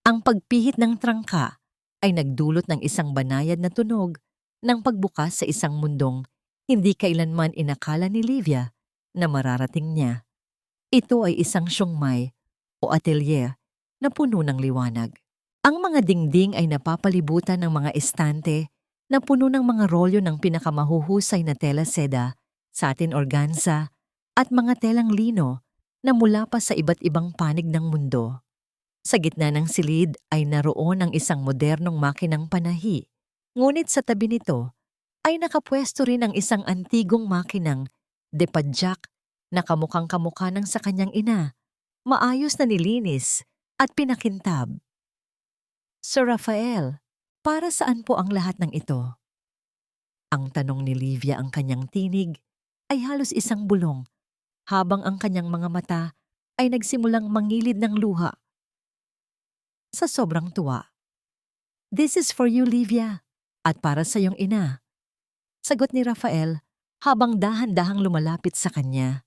Ang pagpihit ng trangka ay nagdulot ng isang banayad na tunog ng pagbukas sa isang mundong hindi kailanman inakala ni Livia na mararating niya. Ito ay isang siungmay o atelier na puno ng liwanag. Ang mga dingding ay napapalibutan ng mga estante na puno ng mga rolyo ng pinakamahuhusay na tela seda, satin organza, at mga telang lino na mula pa sa iba't ibang panig ng mundo. Sa gitna ng silid ay naroon ang isang modernong makinang panahi, ngunit sa tabi nito ay nakapwesto rin ang isang antigong makinang depadjak na kamukhang-kamukha ng sa kanyang ina, maayos na nilinis at pinakintab. Sir Rafael, para saan po ang lahat ng ito? Ang tanong ni Livia, ang kanyang tinig ay halos isang bulong, habang ang kanyang mga mata ay nagsimulang mangilid ng luha. Sa sobrang tuwa. This is for you, Livia, at para sa iyong ina. Sagot ni Rafael habang dahan-dahang lumalapit sa kanya.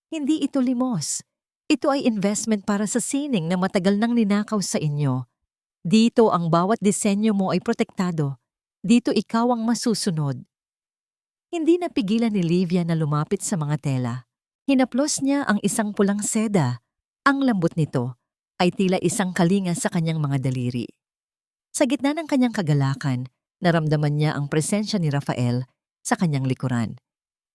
Hindi ito limos. Ito ay investment para sa sining na matagal nang ninakaw sa inyo. Dito ang bawat disenyo mo ay protektado. Dito ikaw ang masusunod. Hindi napigilan ni Livia na lumapit sa mga tela. Hinaplos niya ang isang pulang seda. Ang lambot nito ay tila isang kalinga sa kanyang mga daliri. Sa gitna ng kanyang kagalakan, naramdaman niya ang presensya ni Rafael sa kanyang likuran.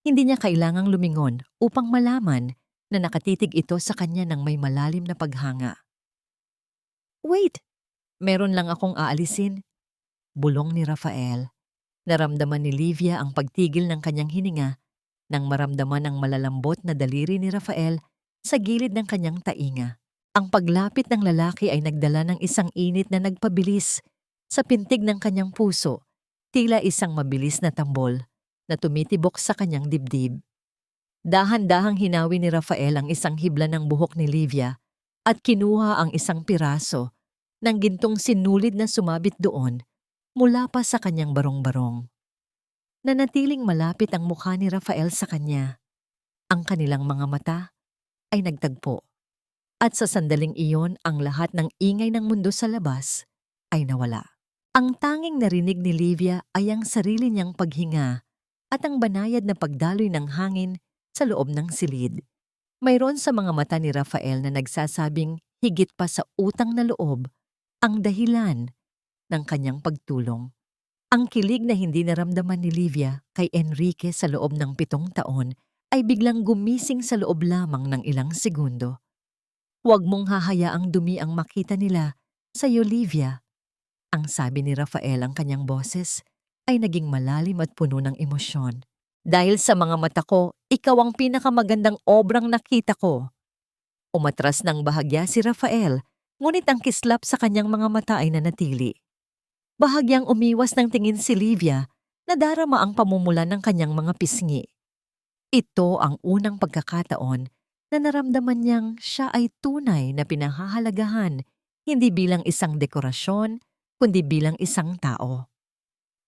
Hindi niya kailangang lumingon upang malaman na nakatitig ito sa kanya ng may malalim na paghanga. Wait! Meron lang akong aalisin. Bulong ni Rafael. Naramdaman ni Livia ang pagtigil ng kanyang hininga nang maramdaman ang malalambot na daliri ni Rafael sa gilid ng kanyang tainga. Ang paglapit ng lalaki ay nagdala ng isang init na nagpabilis sa pintig ng kanyang puso, tila isang mabilis na tambol na tumitibok sa kanyang dibdib. Dahan-dahang hinawi ni Rafael ang isang hibla ng buhok ni Livia at kinuha ang isang piraso ng gintong sinulid na sumabit doon mula pa sa kanyang barong-barong. Nanatiling malapit ang mukha ni Rafael sa kanya. Ang kanilang mga mata ay nagtagpo. At sa sandaling iyon, ang lahat ng ingay ng mundo sa labas ay nawala. Ang tanging narinig ni Livia ay ang sarili niyang paghinga at ang banayad na pagdaloy ng hangin sa loob ng silid. Mayroon sa mga mata ni Rafael na nagsasabing higit pa sa utang na loob ang dahilan ng kanyang pagtulong. Ang kilig na hindi naramdaman ni Livia kay Enrique sa loob ng 7 taon ay biglang gumising sa loob lamang ng ilang segundo. Huwag mong hahayaang dumi ang makita nila sa iyo, Livia. Ang sabi ni Rafael, ang kanyang boses ay naging malalim at puno ng emosyon. Dahil sa mga mata ko, ikaw ang pinakamagandang obrang nakita ko. Umatras ng bahagya si Rafael, ngunit ang kislap sa kanyang mga mata ay nanatili. Bahagyang umiwas ng tingin si Livia nadarama ang pamumula ng kanyang mga pisngi. Ito ang unang pagkakataon na naramdaman niyang siya ay tunay na pinahahalagahan, hindi bilang isang dekorasyon, kundi bilang isang tao.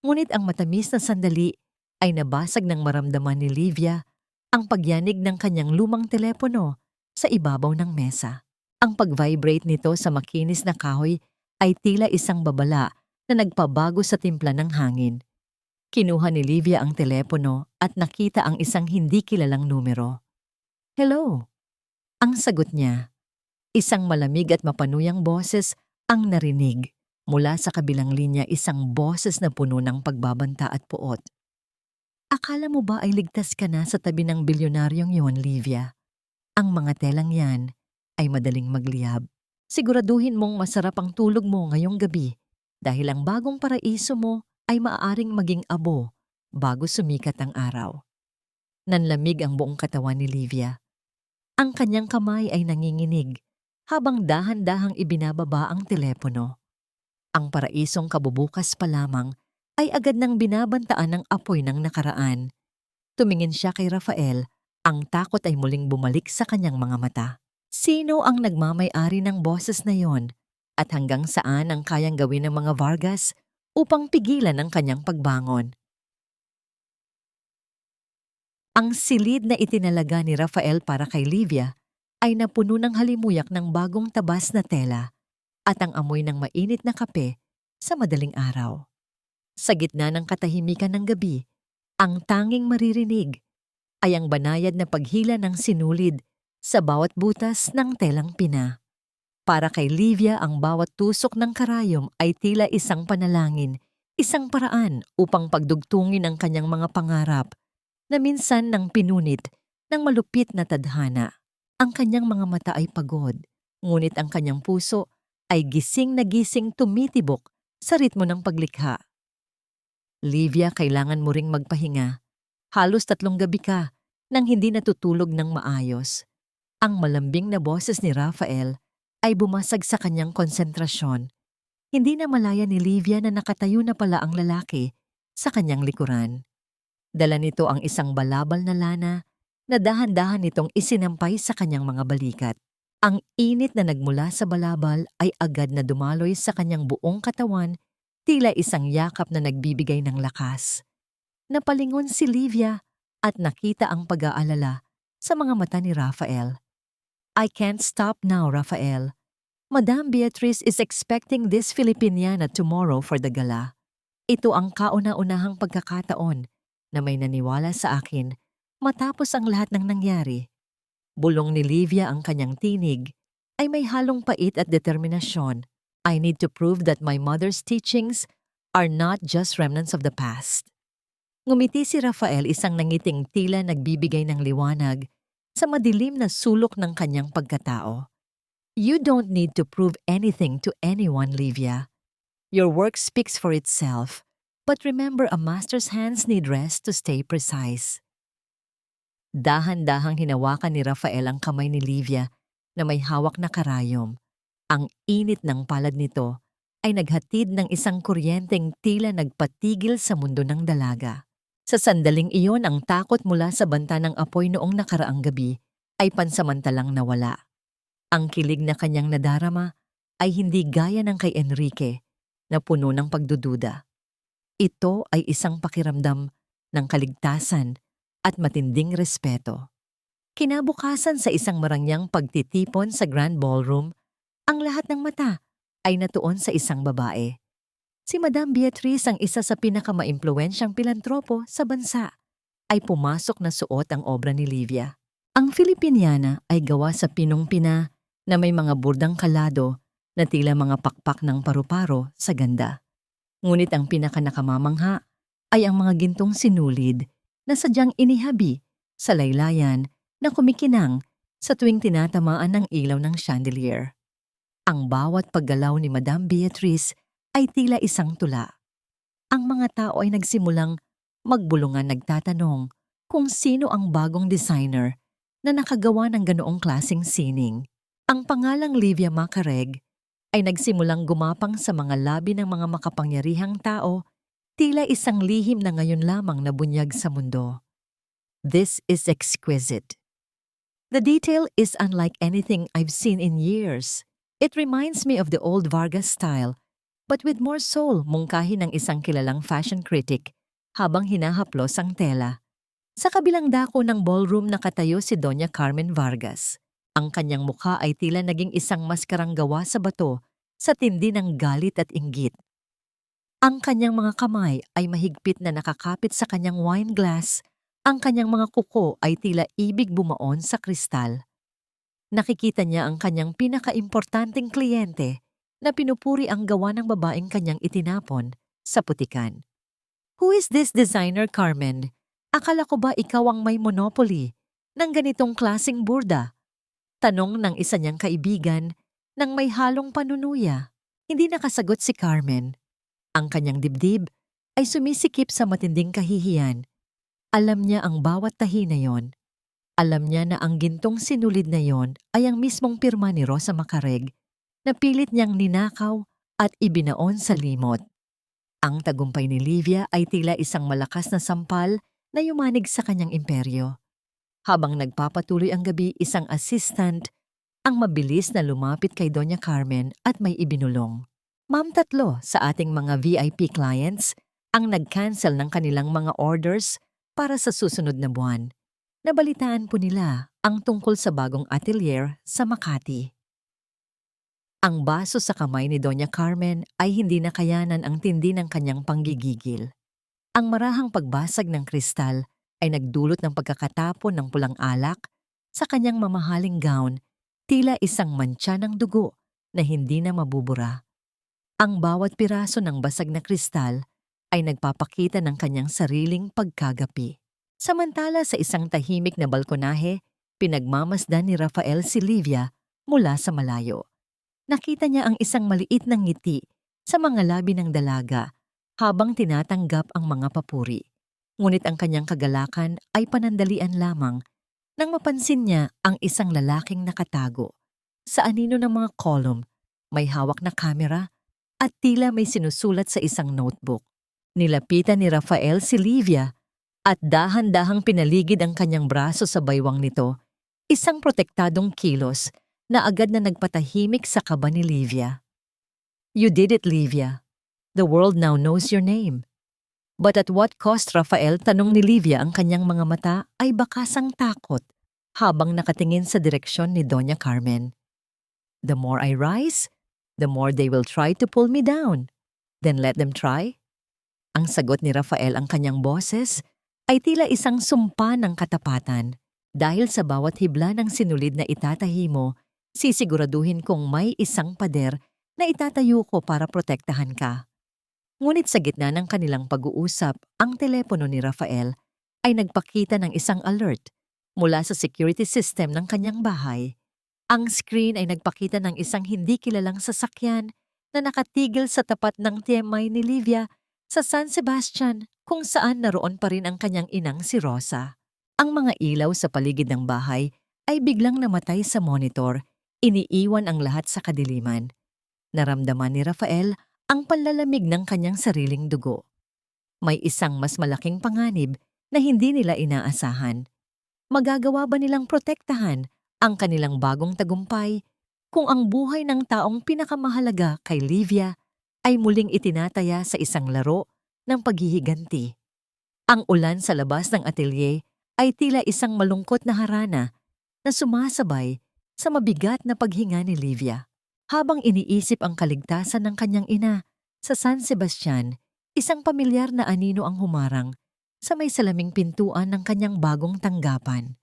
Ngunit ang matamis na sandali ay nabasag ng maramdaman ni Livia ang pagyanig ng kanyang lumang telepono sa ibabaw ng mesa. Ang pag-vibrate nito sa makinis na kahoy ay tila isang babala na nagpabago sa timpla ng hangin. Kinuha ni Livia ang telepono at nakita ang isang hindi kilalang numero. "Hello." Ang sagot niya. Isang malamig at mapanuyang boses ang narinig. Mula sa kabilang linya, isang boses na puno ng pagbabanta at puot. "Akala mo ba ay ligtas ka na sa tabi ng bilyonaryong yon, Livia? Ang mga telang yan ay madaling magliyab. Siguraduhin mong masarap ang tulog mo ngayong gabi dahil ang bagong paraiso mo ay maaaring maging abo bago sumikat ang araw." Nanlamig ang buong katawan ni Livia. Ang kanyang kamay ay nanginginig habang dahan-dahang ibinababa ang telepono. Ang paraisong kabubukas pa lamang ay agad nang binabantaan ng apoy ng nakaraan. Tumingin siya kay Rafael, ang takot ay muling bumalik sa kanyang mga mata. Sino ang nagmamay-ari ng boses na yon at hanggang saan ang kayang gawin ng mga Vargas upang pigilan ang kanyang pagbangon? Ang silid na itinalaga ni Rafael para kay Livia ay napuno ng halimuyak ng bagong tabas na tela at ang amoy ng mainit na kape sa madaling araw. Sa gitna ng katahimikan ng gabi, ang tanging maririnig ay ang banayad na paghila ng sinulid sa bawat butas ng telang pina. Para kay Livia, ang bawat tusok ng karayom ay tila isang panalangin, isang paraan upang pagdugtungin ang kanyang mga pangarap na minsan nang pinunit ng malupit na tadhana. Ang kanyang mga mata ay pagod, ngunit ang kanyang puso ay gising na gising tumitibok sa ritmo ng paglikha. "Livia, kailangan mo ring magpahinga. Halos 3 gabi ka nang hindi natutulog ng maayos." Ang malambing na boses ni Rafael ay bumasag sa kanyang konsentrasyon. Hindi na malaya ni Livia na nakatayo na pala ang lalaki sa kanyang likuran. Dala nito ang isang balabal na lana na dahan-dahan nitong isinampay sa kanyang mga balikat. Ang init na nagmula sa balabal ay agad na dumaloy sa kanyang buong katawan, tila isang yakap na nagbibigay ng lakas. Napalingon si Livia at nakita ang pag-aalala sa mga mata ni Rafael. "I can't stop now, Rafael. Madam Beatrice is expecting this Filipiniana tomorrow for the gala. Ito ang kauna-unahang pagkakataon na may naniwala sa akin matapos ang lahat ng nangyari." Bulong ni Livia, ang kanyang tinig ay may halong pait at determinasyon. "I need to prove that my mother's teachings are not just remnants of the past." Ngumiti si Rafael, isang nangiting tila nagbibigay ng liwanag sa madilim na sulok ng kanyang pagkatao. "You don't need to prove anything to anyone, Livia. Your work speaks for itself. But remember, a master's hands need rest to stay precise." Dahan-dahang hinawakan ni Rafael ang kamay ni Livia na may hawak na karayom. Ang init ng palad nito ay naghatid ng isang kuryenteng tila nagpatigil sa mundo ng dalaga. Sa sandaling iyon, ang takot mula sa banta ng apoy noong nakaraang gabi ay pansamantalang nawala. Ang kilig na kanyang nadarama ay hindi gaya ng kay Enrique na puno ng pagdududa. Ito ay isang pakiramdam ng kaligtasan at matinding respeto. Kinabukasan, sa isang marangyang pagtitipon sa Grand Ballroom, ang lahat ng mata ay natuon sa isang babae. Si Madam Beatrice, ang isa sa pinakamaimpluwensyang pilantropo sa bansa, ay pumasok na suot ang obra ni Livia. Ang Filipiniana ay gawa sa pinong-pina na may mga burdang kalado na tila mga pakpak ng paru-paro sa ganda. Ngunit ang pinakanakamamangha ay ang mga gintong sinulid na sadyang inihabi sa laylayan na kumikinang sa tuwing tinatamaan ng ilaw ng chandelier. Ang bawat paggalaw ni Madam Beatrice ay tila isang tula. Ang mga tao ay nagsimulang magbulungan, nagtatanong kung sino ang bagong designer na nakagawa ng ganoong klaseng sining. Ang pangalang Livia Macareg ay nagsimulang gumapang sa mga labi ng mga makapangyarihang tao, Tila isang lihim na ngayon lamang nabunyag sa mundo. This is exquisite. The detail is unlike anything I've seen in years. It reminds me of the old Vargas style, but with more soul, mungkahi ng isang kilalang fashion critic habang hinahaplos ang tela. Sa kabilang dako ng ballroom nakatayo si Doña Carmen Vargas. Ang kanyang mukha ay tila naging isang maskarang gawa sa bato sa tindi ng galit at inggit. Ang kanyang mga kamay ay mahigpit na nakakapit sa kanyang wine glass. Ang kanyang mga kuko ay tila ibig bumaon sa kristal. Nakikita niya ang kanyang pinakaimportanteng kliyente na pinupuri ang gawa ng babaeng kanyang itinapon sa putikan. Who is this designer, Carmen? Akala ko ba ikaw ang may monopoly ng ganitong klaseng burda? Tanong ng isa niyang kaibigan nang may halong panunuya. Hindi nakasagot si Carmen. Ang kanyang dibdib ay sumisikip sa matinding kahihiyan. Alam niya ang bawat tahi na yon. Alam niya na ang gintong sinulid na yon ay ang mismong pirma ni Rosa Macareg na pilit niyang ninakaw at ibinaon sa limot. Ang tagumpay ni Livia ay tila isang malakas na sampal na yumanig sa kanyang imperyo. Habang nagpapatuloy ang gabi, isang assistant ang mabilis na lumapit kay Doña Carmen at may ibinulong. Ma'am, 3 sa ating mga VIP clients ang nag-cancel ng kanilang mga orders para sa susunod na buwan. Nabalitaan po nila ang tungkol sa bagong atelier sa Makati. Ang baso sa kamay ni Doña Carmen ay hindi nakayanan ang tindi ng kanyang panggigigil. Ang marahang pagbasag ng kristal ay nagdulot ng pagkakatapon ng pulang alak sa kanyang mamahaling gown, tila isang mantsa ng dugo na hindi na mabubura. Ang bawat piraso ng basag na kristal ay nagpapakita ng kanyang sariling pagkagapi. Samantala sa isang tahimik na balkonahe, pinagmamasdan ni Rafael si Livia mula sa malayo. Nakita niya ang isang maliit na ngiti sa mga labi ng dalaga habang tinatanggap ang mga papuri. Ngunit ang kanyang kagalakan ay panandalian lamang nang mapansin niya ang isang lalaking nakatago. Sa anino ng mga column, may hawak na kamera at tila may sinusulat sa isang notebook. Nilapitan ni Rafael si Livia at dahan-dahang pinaligid ang kanyang braso sa baywang nito, isang protektadong kilos na agad na nagpatahimik sa kaba ni Livia. You did it, Livia. The world now knows your name. But at what cost, Rafael? Tanong ni Livia, ang kanyang mga mata ay bakasang takot habang nakatingin sa direksyon ni Doña Carmen. The more I rise, the more they will try to pull me down. Then let them try. Ang sagot ni Rafael, ang kanyang boses, ay tila isang sumpa ng katapatan. Dahil sa bawat hibla ng sinulid na itatahi mo, sisiguraduhin kong may isang pader na itatayo ko para protektahan ka. Ngunit sa gitna ng kanilang pag-uusap, ang telepono ni Rafael ay nagpakita ng isang alert mula sa security system ng kanyang bahay. Ang screen ay nagpakita ng isang hindi kilalang sasakyan na nakatigil sa tapat ng TMI ni Livia sa San Sebastian, kung saan naroon pa rin ang kanyang inang si Rosa. Ang mga ilaw sa paligid ng bahay ay biglang namatay sa monitor, iniiwan ang lahat sa kadiliman. Naramdaman ni Rafael ang panlalamig ng kanyang sariling dugo. May isang mas malaking panganib na hindi nila inaasahan. Magagawa ba nilang protektahan ang kanilang bagong tagumpay kung ang buhay ng taong pinakamahalaga kay Livia ay muling itinataya sa isang laro ng paghihiganti? Ang ulan sa labas ng atelier ay tila isang malungkot na harana na sumasabay sa mabigat na paghinga ni Livia. Habang iniisip ang kaligtasan ng kanyang ina sa San Sebastian, isang pamilyar na anino ang humarang sa may salaming pintuan ng kanyang bagong tanggapan.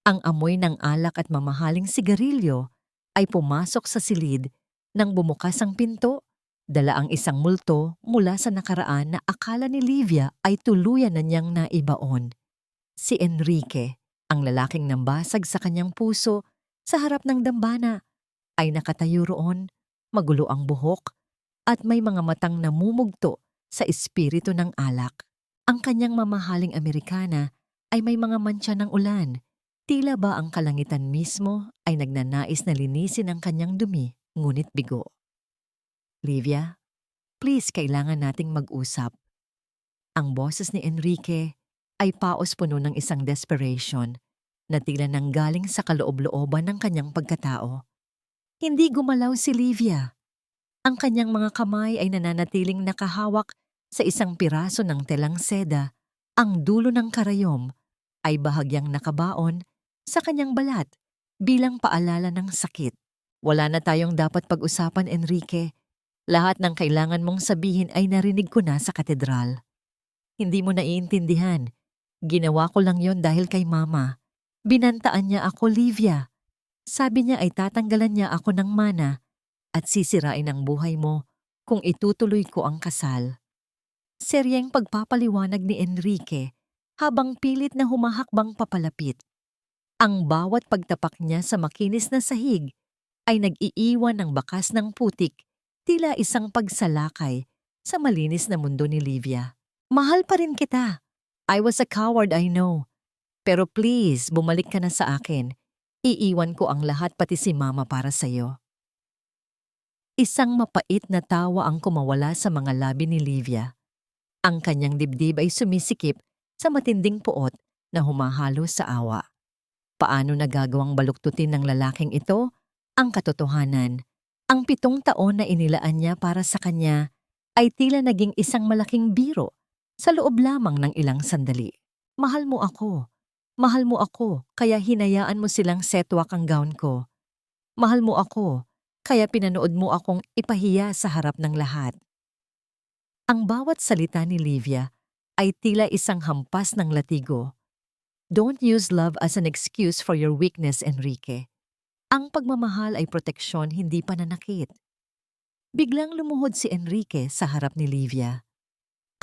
Ang amoy ng alak at mamahaling sigarilyo ay pumasok sa silid nang bumukas ang pinto. Dala ang isang multo mula sa nakaraan na akala ni Livia ay tuluyan na niyang naibaon. Si Enrique, ang lalaking nambasag sa kanyang puso sa harap ng dambana, ay nakatayo roon, magulo ang buhok, at may mga matang namumugto sa espiritu ng alak. Ang kanyang mamahaling Amerikana ay may mga mantsa ng ulan. Tila ba ang kalangitan mismo ay nagnanais na linisin ang kanyang dumi, ngunit bigo. Livia, please, kailangan nating mag-usap. Ang boses ni Enrique ay paos puno ng isang desperation na tila nanggaling sa kaloob-looban ng kanyang pagkatao. Hindi gumalaw si Livia. Ang kanyang mga kamay ay nananatiling nakahawak sa isang piraso ng telang seda. Ang dulo ng karayom ay bahagyang nakabaon sa kanyang balat bilang paalala ng sakit. Wala na tayong dapat pag-usapan, Enrique. Lahat ng kailangan mong sabihin ay narinig ko na sa katedral. Hindi mo naiintindihan. Ginawa ko lang yon dahil kay Mama. Binantaan niya ako, Livia. Sabi niya ay tatanggalan niya ako ng mana at sisirain ang buhay mo kung itutuloy ko ang kasal. Seryeng pagpapaliwanag ni Enrique habang pilit na humahakbang papalapit. Ang bawat pagtapak niya sa makinis na sahig ay nag-iiwan ng bakas ng putik, tila isang pagsalakay sa malinis na mundo ni Livia. Mahal pa rin kita. I was a coward, I know. Pero please, bumalik ka na sa akin. Iiwan ko ang lahat pati si Mama para sa'yo. Isang mapait na tawa ang kumawala sa mga labi ni Livia. Ang kanyang dibdib ay sumisikip sa matinding puot na humahalo sa awa. Paano nagagawang baluktutin ng lalaking ito ang katotohanan? Ang 7 taon na inilaan niya para sa kanya ay tila naging isang malaking biro sa loob lamang ng ilang sandali. Mahal mo ako. Mahal mo ako, kaya hinayaan mo silang setwak ang gown ko. Mahal mo ako, kaya pinanood mo akong ipahiya sa harap ng lahat. Ang bawat salita ni Livia ay tila isang hampas ng latigo. Don't use love as an excuse for your weakness, Enrique. Ang pagmamahal ay proteksyon, hindi pananakit. Biglang lumuhod si Enrique sa harap ni Livia.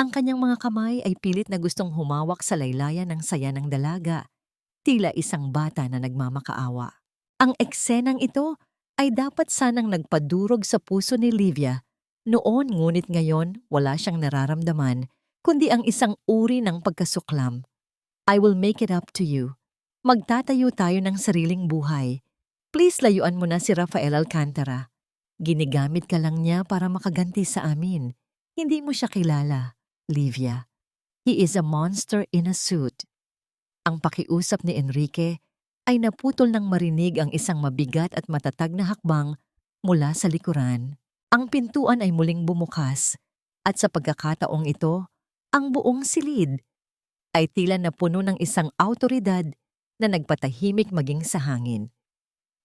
Ang kanyang mga kamay ay pilit na gustong humawak sa laylayan ng saya ng dalaga, tila isang bata na nagmamakaawa. Ang eksenang ito ay dapat sanang nagpadurog sa puso ni Livia noon, ngunit ngayon wala siyang nararamdaman kundi ang isang uri ng pagkasuklam. I will make it up to you. Magtatayo tayo ng sariling buhay. Please layuan mo na si Rafael Alcantara. Ginigamit ka lang niya para makaganti sa amin. Hindi mo siya kilala, Livia. He is a monster in a suit. Ang pakiusap ni Enrique ay naputol nang marinig ang isang mabigat at matatag na hakbang mula sa likuran. Ang pintuan ay muling bumukas at sa pagkakataong ito, ang buong silid ay tila napuno ng isang awtoridad na nagpatahimik maging sa hangin.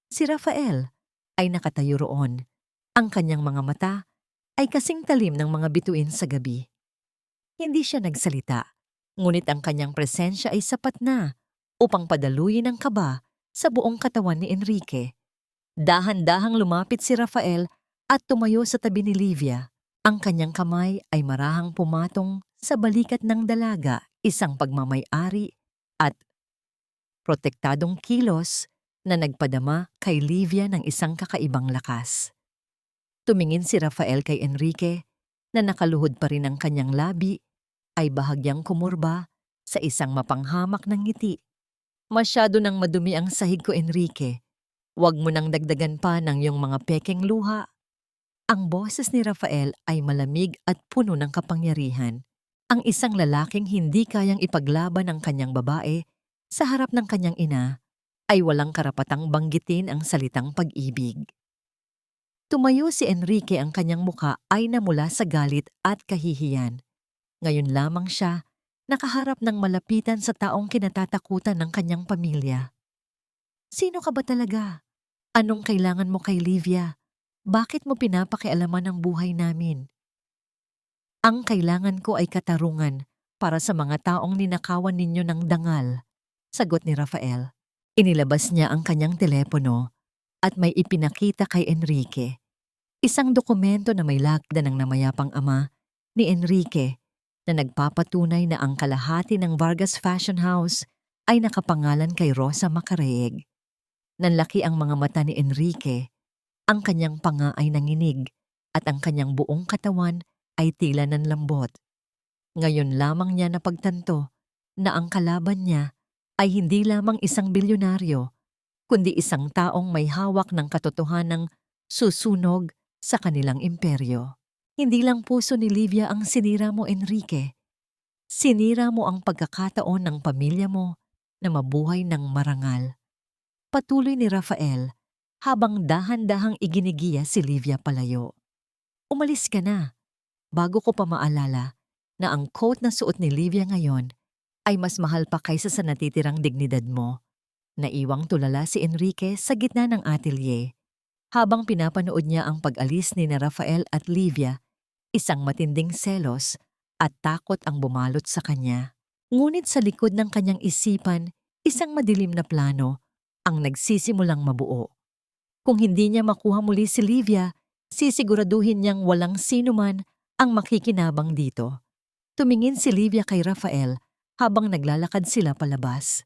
Si Rafael ay nakatayo roon. Ang kanyang mga mata ay kasing talim ng mga bituin sa gabi. Hindi siya nagsalita, ngunit ang kanyang presensya ay sapat na upang padaluyin ang kaba sa buong katawan ni Enrique. Dahan-dahang lumapit si Rafael at tumayo sa tabi ni Livia. Ang kanyang kamay ay marahang pumatong sa balikat ng dalaga, isang pagmamay-ari at protektadong kilos na nagpadama kay Livia ng isang kakaibang lakas. Tumingin si Rafael kay Enrique na nakaluhod pa rin ang kanyang labi ay bahagyang kumurba sa isang mapanghamak ng ngiti. Masyado nang madumi ang sahig ko, Enrique. Huwag mo nang dagdagan pa ng iyong mga pekeng luha. Ang boses ni Rafael ay malamig at puno ng kapangyarihan. Ang isang lalaking hindi kayang ipaglaban ang kanyang babae sa harap ng kanyang ina ay walang karapatang banggitin ang salitang pag-ibig. Tumayo si Enrique, ang kanyang muka ay namula sa galit at kahihiyan. Ngayon lamang siya nakaharap ng malapitan sa taong kinatatakutan ng kanyang pamilya. Sino ka ba talaga? Anong kailangan mo kay Livia? Bakit mo pinapakialaman ang buhay namin? Ang kailangan ko ay katarungan para sa mga taong ninakawan ninyo ng dangal, sagot ni Rafael. Inilabas niya ang kanyang telepono at may ipinakita kay Enrique. Isang dokumento na may lakda ng namayapang ama ni Enrique na nagpapatunay na ang kalahati ng Vargas Fashion House ay nakapangalan kay Rosa Macareeg. Nanlaki ang mga mata ni Enrique, ang kanyang panga ay nanginig at ang kanyang buong katawan ay tila nanlambot. Ngayon lamang niya napagtanto na ang kalaban niya ay hindi lamang isang bilyonaryo, kundi isang taong may hawak ng katotohanang susunog sa kanilang imperyo. Hindi lang puso ni Livia ang sinira mo, Enrique. Sinira mo ang pagkakataon ng pamilya mo na mabuhay ng marangal. Patuloy ni Rafael habang dahan-dahang iginigiya si Livia palayo. Umalis ka na, bago ko pa maalala na ang coat na suot ni Livia ngayon ay mas mahal pa kaysa sa natitirang dignidad mo. Naiwang tulala si Enrique sa gitna ng atelier. Habang pinapanood niya ang pag-alis ni na Rafael at Livia, isang matinding selos at takot ang bumalot sa kanya. Ngunit sa likod ng kanyang isipan, isang madilim na plano ang nagsisimulang mabuo. Kung hindi niya makuha muli si Livia, sisiguraduhin niyang walang sinuman ang makikinabang dito. Tumingin si Livia kay Rafael habang naglalakad sila palabas.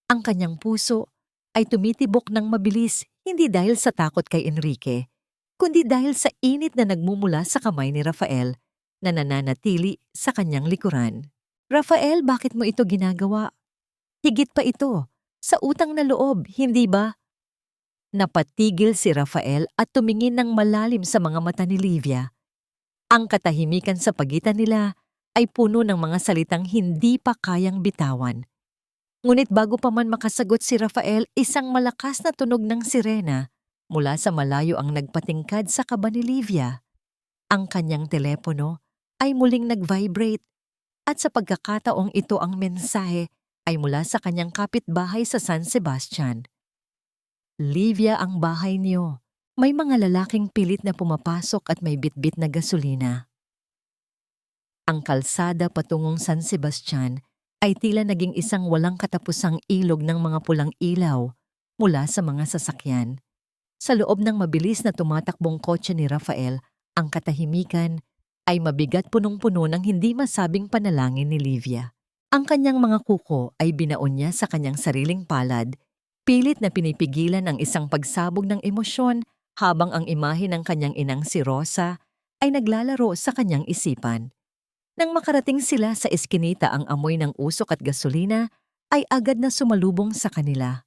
Ang kanyang puso ay tumitibok ng mabilis hindi dahil sa takot kay Enrique, kundi dahil sa init na nagmumula sa kamay ni Rafael na nananatili sa kanyang likuran. Rafael, bakit mo ito ginagawa? Higit pa ito, sa utang na loob, hindi ba? Napatigil si Rafael at tumingin ng malalim sa mga mata ni Livia. Ang katahimikan sa pagitan nila ay puno ng mga salitang hindi pa kayang bitawan. Ngunit bago pa man makasagot si Rafael, isang malakas na tunog ng sirena mula sa malayo ang nagpatingkad sa kaba ni Livia. Ang kanyang telepono ay muling nag-vibrate at sa pagkakataong ito ang mensahe ay mula sa kanyang kapitbahay sa San Sebastian. Livia, ang bahay niyo. May mga lalaking pilit na pumapasok at may bitbit na gasolina. Ang kalsada patungong San Sebastian ay tila naging isang walang katapusang ilog ng mga pulang ilaw mula sa mga sasakyan. Sa loob ng mabilis na tumatakbong kotse ni Rafael, ang katahimikan ay mabigat punong-puno ng hindi masabing panalangin ni Livia. Ang kanyang mga kuko ay binaon niya sa kanyang sariling palad, pilit na pinipigilan ang isang pagsabog ng emosyon habang ang imahe ng kanyang inang si Rosa ay naglalaro sa kanyang isipan. Nang makarating sila sa eskinita, ang amoy ng usok at gasolina ay agad na sumalubong sa kanila.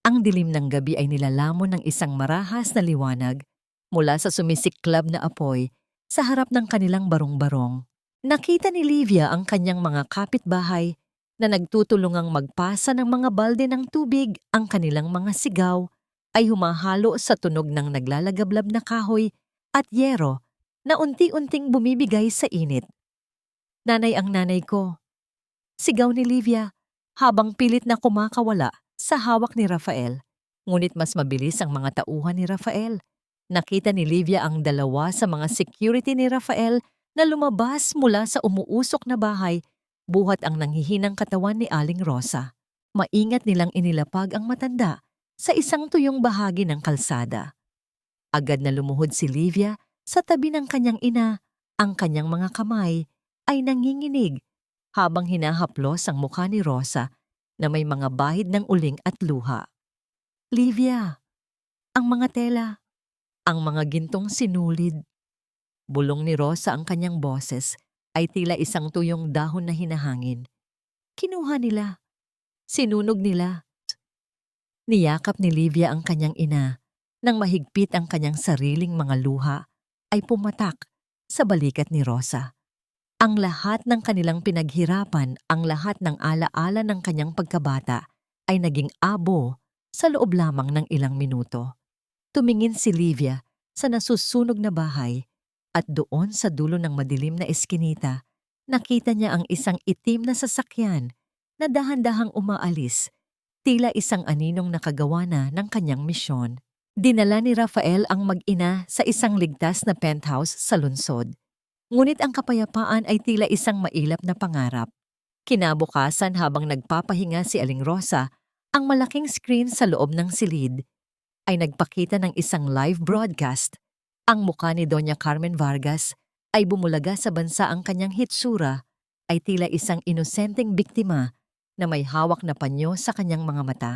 Ang dilim ng gabi ay nilalamon ng isang marahas na liwanag mula sa sumisiklab na apoy sa harap ng kanilang barong-barong. Nakita ni Livia ang kanyang mga kapitbahay na nagtutulungang magpasa ng mga balde ng tubig. Ang kanilang mga sigaw ay humahalo sa tunog ng naglalagablab na kahoy at yero na unti-unting bumibigay sa init. Nanay, ang nanay ko. Sigaw ni Livia habang pilit na kumakawala sa hawak ni Rafael. Ngunit mas mabilis ang mga tauhan ni Rafael. Nakita ni Livia ang dalawa sa mga security ni Rafael na lumabas mula sa umuusok na bahay, buhat ang nanghihinang katawan ni Aling Rosa. Maingat nilang inilapag ang matanda sa isang tuyong bahagi ng kalsada. Agad na lumuhod si Livia sa tabi ng kanyang ina. Ang kanyang mga kamay ay nanginginig habang hinahaplos ang mukha ni Rosa na may mga bahid ng uling at luha. Livia, ang mga tela, ang mga gintong sinulid. Bulong ni Rosa, ang kanyang boses ay tila isang tuyong dahon na hinahangin. Kinuha nila. Sinunog nila. Niyakap ni Livia ang kanyang ina nang mahigpit ang kanyang sariling mga luha ay pumatak sa balikat ni Rosa. Ang lahat ng kanilang pinaghirapan, ang lahat ng alaala ng kanyang pagkabata ay naging abo sa loob lamang ng ilang minuto. Tumingin si Livia sa nasusunog na bahay at doon sa dulo ng madilim na eskinita, nakita niya ang isang itim na sasakyan na dahan-dahang umaalis, tila isang aninong nakagawa na ng kanyang misyon. Dinala ni Rafael ang mag-ina sa isang ligtas na penthouse sa lungsod. Ngunit ang kapayapaan ay tila isang mailap na pangarap. Kinabukasan, habang nagpapahinga si Aling Rosa, ang malaking screen sa loob ng silid ay nagpakita ng isang live broadcast. Ang mukha ni Doña Carmen Vargas ay bumulaga sa bansa, ang kanyang hitsura ay tila isang inosenteng biktima na may hawak na panyo sa kanyang mga mata.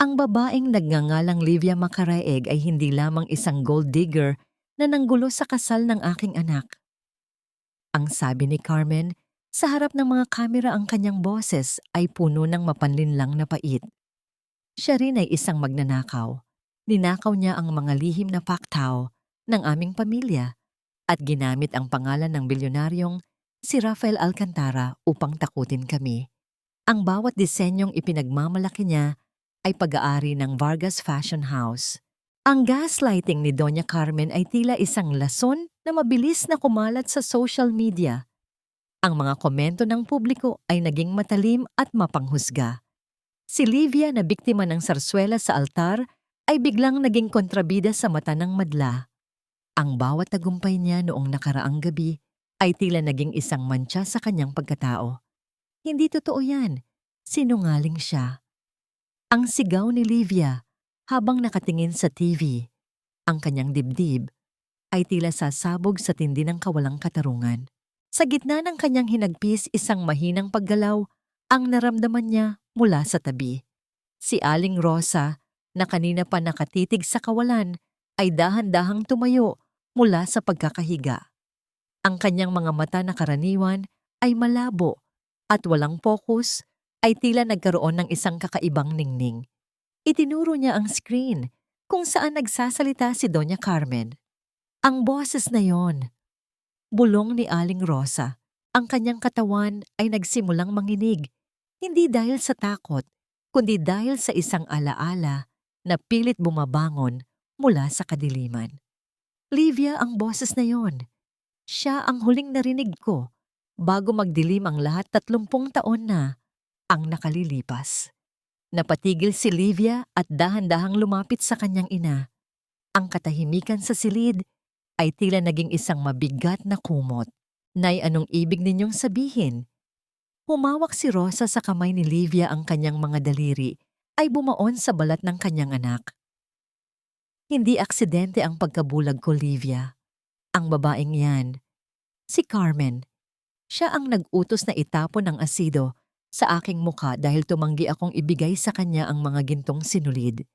Ang babaeng nagngangalang Livia Macaraeg ay hindi lamang isang gold digger na nanggulo sa kasal ng aking anak. Ang sabi ni Carmen, sa harap ng mga kamera, ang kanyang boses ay puno ng mapanlinlang na pait. Siya rin ay isang magnanakaw. Ninakaw niya ang mga lihim na paktaw ng aming pamilya at ginamit ang pangalan ng bilyonaryong si Rafael Alcantara upang takutin kami. Ang bawat disenyong ipinagmamalaki niya ay pag-aari ng Vargas Fashion House. Ang gaslighting ni Doña Carmen ay tila isang lason na mabilis na kumalat sa social media. Ang mga komento ng publiko ay naging matalim at mapanghusga. Si Livia na biktima ng sarswela sa altar ay biglang naging kontrabida sa mata ng madla. Ang bawat tagumpay niya noong nakaraang gabi ay tila naging isang mantsa sa kanyang pagkatao. Hindi totoo yan. Sinungaling siya. Ang sigaw ni Livia habang nakatingin sa TV, ang kanyang dibdib, ay tila sasabog sa tindi ng kawalang katarungan. Sa gitna ng kanyang hinagpis isang mahinang paggalaw, ang naramdaman niya mula sa tabi. Si Aling Rosa, na kanina pa nakatitig sa kawalan, ay dahan-dahang tumayo mula sa pagkakahiga. Ang kanyang mga mata na karaniwan ay malabo at walang pokus ay tila nagkaroon ng isang kakaibang ningning. Itinuro niya ang screen kung saan nagsasalita si Doña Carmen. Ang boses na yon. Bulong ni Aling Rosa. Ang kanyang katawan ay nagsimulang manginig, hindi dahil sa takot, kundi dahil sa isang alaala na pilit bumabangon mula sa kadiliman. Livia ang boses na yon. Siya ang huling narinig ko bago magdilim ang lahat 30 taon na ang nakalilipas. Napatigil si Livia at dahan-dahang lumapit sa kanyang ina. Ang katahimikan sa silid ay tila naging isang mabigat na kumot. Nay, anong ibig ninyong sabihin? Humawak si Rosa sa kamay ni Livia, ang kanyang mga daliri ay bumaon sa balat ng kanyang anak. Hindi aksidente ang pagkabulag ko, Livia. Ang babaeng yan, si Carmen. Siya ang nag-utos na itapon ng asido sa aking mukha dahil tumanggi akong ibigay sa kanya ang mga gintong sinulid.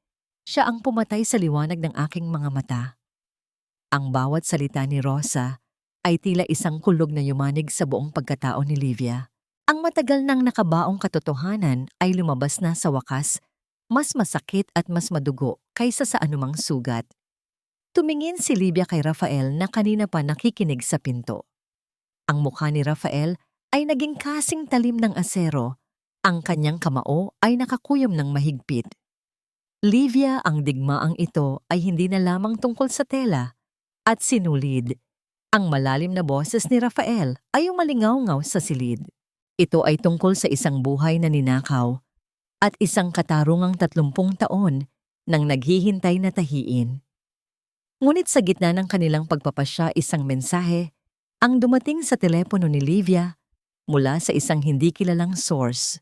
Siya ang pumatay sa liwanag ng aking mga mata. Ang bawat salita ni Rosa ay tila isang kulog na yumanig sa buong pagkatao ni Livia. Ang matagal nang nakabaong katotohanan ay lumabas na sa wakas, mas masakit at mas madugo kaysa sa anumang sugat. Tumingin si Livia kay Rafael na kanina pa nakikinig sa pinto. Ang mukha ni Rafael ay naging kasing talim ng asero. Ang kanyang kamao ay nakakuyom ng mahigpit. Livia, ang digmaang ito ay hindi na lamang tungkol sa tela at sinulid. Ang malalim na boses ni Rafael ay umalingaw-ngaw sa silid. Ito ay tungkol sa isang buhay na ninakaw at isang katarungang 30 taon nang naghihintay na tahiin. Ngunit sa gitna ng kanilang pagpapasya, isang mensahe ang dumating sa telepono ni Livia mula sa isang hindi kilalang source.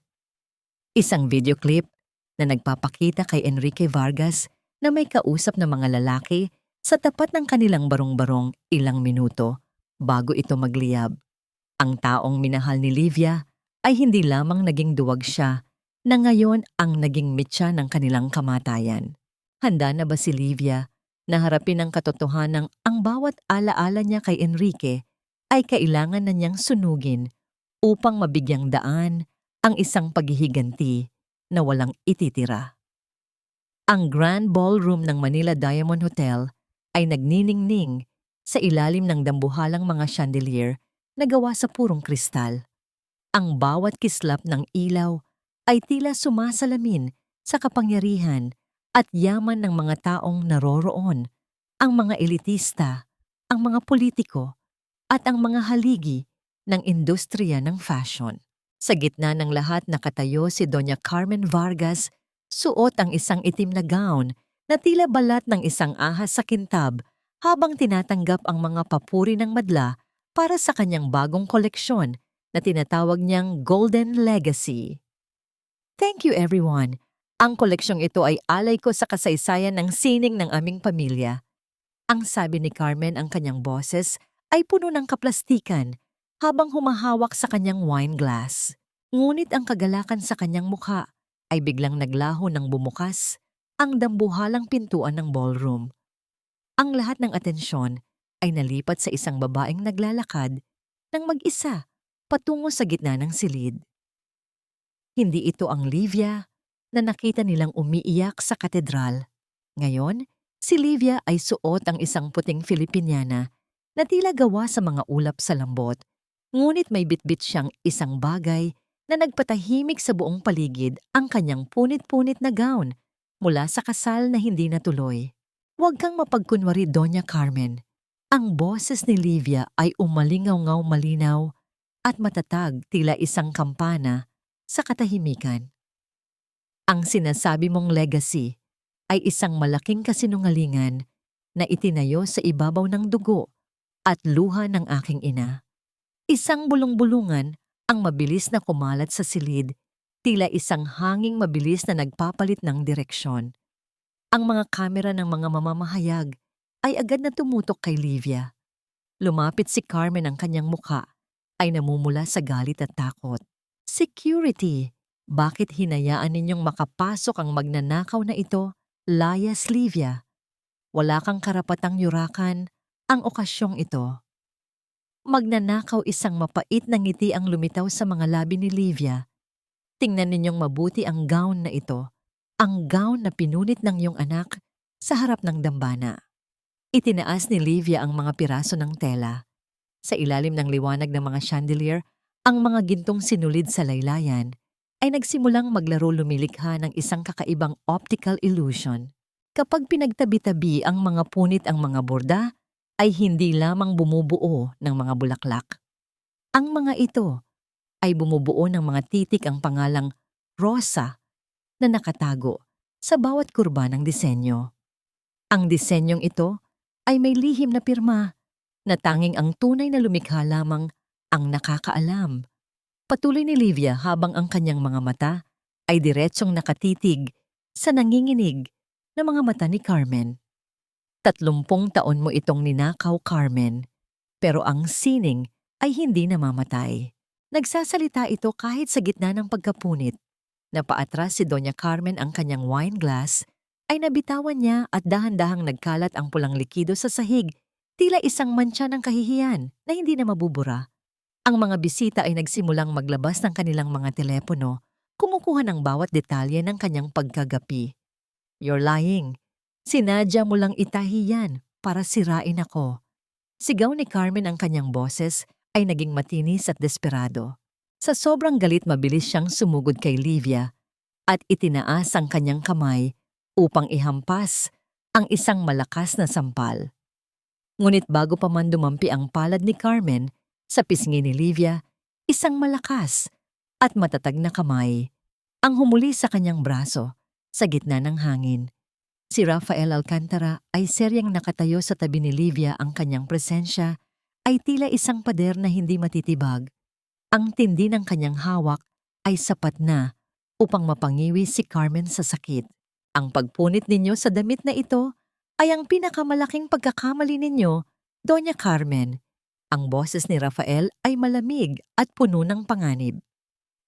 Isang video clip na nagpapakita kay Enrique Vargas na may kausap na mga lalaki sa tapat ng kanilang barong-barong ilang minuto bago ito magliyab. Ang taong minahal ni Livia ay hindi lamang naging duwag siya na ngayon ang naging mitya ng kanilang kamatayan. Handa na ba si Livia na harapin ang katotohanang ang bawat alaala niya kay Enrique ay kailangan na niyang sunugin upang mabigyang daan ang isang paghihiganti na walang ititira? Ang Grand Ballroom ng Manila Diamond Hotel ay nagniningning sa ilalim ng dambuhalang mga chandelier na gawa sa purong kristal. Ang bawat kislap ng ilaw ay tila sumasalamin sa kapangyarihan at yaman ng mga taong naroroon, ang mga elitista, ang mga politiko, at ang mga haligi ng industriya ng fashion. Sa gitna ng lahat nakatayo si Doña Carmen Vargas, suot ang isang itim na gown na tila balat ng isang ahas sa kintab habang tinatanggap ang mga papuri ng madla para sa kanyang bagong koleksyon na tinatawag niyang Golden Legacy. Thank you everyone. Ang koleksyong ito ay alay ko sa kasaysayan ng sining ng aming pamilya. Ang sabi ni Carmen, ang kanyang boses ay puno ng kaplastikan habang humahawak sa kanyang wine glass. Ngunit ang kagalakan sa kanyang mukha ay biglang naglaho nang bumukas ang dambuhalang pintuan ng ballroom. Ang lahat ng atensyon ay nalipat sa isang babaeng naglalakad ng mag-isa patungo sa gitna ng silid. Hindi ito ang Livia na nakita nilang umiiyak sa katedral. Ngayon, si Livia ay suot ang isang puting Filipiniana na tila gawa sa mga ulap sa lambot Ngunit may bitbit siyang isang bagay na nagpatahimik sa buong paligid, ang kanyang punit-punit na gown mula sa kasal na hindi natuloy. Huwag kang mapagkunwari, Doña Carmen. Ang boses ni Livia ay umalingaw-ngaw malinaw at matatag, tila isang kampana sa katahimikan. Ang sinasabi mong legacy ay isang malaking kasinungalingan na itinayo sa ibabaw ng dugo at luha ng aking ina. Isang bulong-bulungan ang mabilis na kumalat sa silid, tila isang hanging mabilis na nagpapalit ng direksyon. Ang mga kamera ng mga mamamahayag ay agad na tumutok kay Livia. Lumapit si Carmen, ang kanyang mukha ay namumula sa galit at takot. Security! Bakit hinayaan ninyong makapasok ang magnanakaw na ito? Layas, Livia. Wala kang karapatang yurakan ang okasyong ito. Magnanakaw, isang mapait na ngiti ang lumitaw sa mga labi ni Livia. Tingnan ninyong mabuti ang gown na ito. Ang gown na pinunit ng iyong anak sa harap ng dambana. Itinaas ni Livia ang mga piraso ng tela. Sa ilalim ng liwanag ng mga chandelier, ang mga gintong sinulid sa laylayan ay nagsimulang maglaro, lumilikha ng isang kakaibang optical illusion. Kapag pinagtabi-tabi ang mga punit, ang mga borda ay hindi lamang bumubuo ng mga bulaklak. Ang mga ito ay bumubuo ng mga titik, ang pangalang Rosa na nakatago sa bawat kurba ng disenyo. Ang disenyong ito ay may lihim na pirma na tanging ang tunay na lumikha lamang ang nakakaalam. Patuloy ni Livia habang ang kanyang mga mata ay diretsong nakatitig sa nanginginig na mga mata ni Carmen. 30 taon mo itong ninakaw, Carmen, pero ang sining ay hindi namamatay. Nagsasalita ito kahit sa gitna ng pagkapunit. Napaatras si Doña Carmen, ang kanyang wine glass ay nabitawan niya at dahan-dahang nagkalat ang pulang likido sa sahig, tila isang mantsa ng kahihiyan na hindi na mabubura. Ang mga bisita ay nagsimulang maglabas ng kanilang mga telepono, kumukuha ng bawat detalye ng kanyang pagkagapi. You're lying. Sinadya mo lang itahi yan para sirain ako. Sigaw ni Carmen, ang kanyang boses ay naging matinis at desperado. Sa sobrang galit, mabilis siyang sumugod kay Livia at itinaas ang kanyang kamay upang ihampas ang isang malakas na sampal. Ngunit bago pa man dumampi ang palad ni Carmen sa pisngi ni Livia, isang malakas at matatag na kamay ang humuli sa kanyang braso sa gitna ng hangin. Si Rafael Alcantara ay seryang nakatayo sa tabi ni Livia. Ang kanyang presensya ay tila isang pader na hindi matitibag. Ang tindi ng kanyang hawak ay sapat na upang mapangiwi si Carmen sa sakit. Ang pagpunit ninyo sa damit na ito ay ang pinakamalaking pagkakamali ninyo, Doña Carmen. Ang boses ni Rafael ay malamig at puno ng panganib.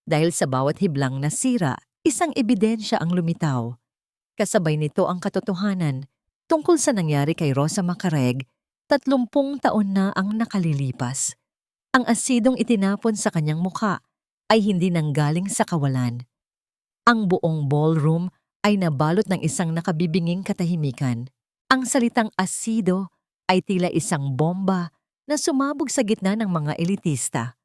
Dahil sa bawat hiblang na sira, isang ebidensya ang lumitaw. Kasabay nito ang katotohanan tungkol sa nangyari kay Rosa Macareg. 30 taon na ang nakalilipas. Ang asidong itinapon sa kanyang mukha ay hindi nanggaling sa kawalan. Ang buong ballroom ay nabalot ng isang nakabibinging katahimikan. Ang salitang asido ay tila isang bomba na sumabog sa gitna ng mga elitista.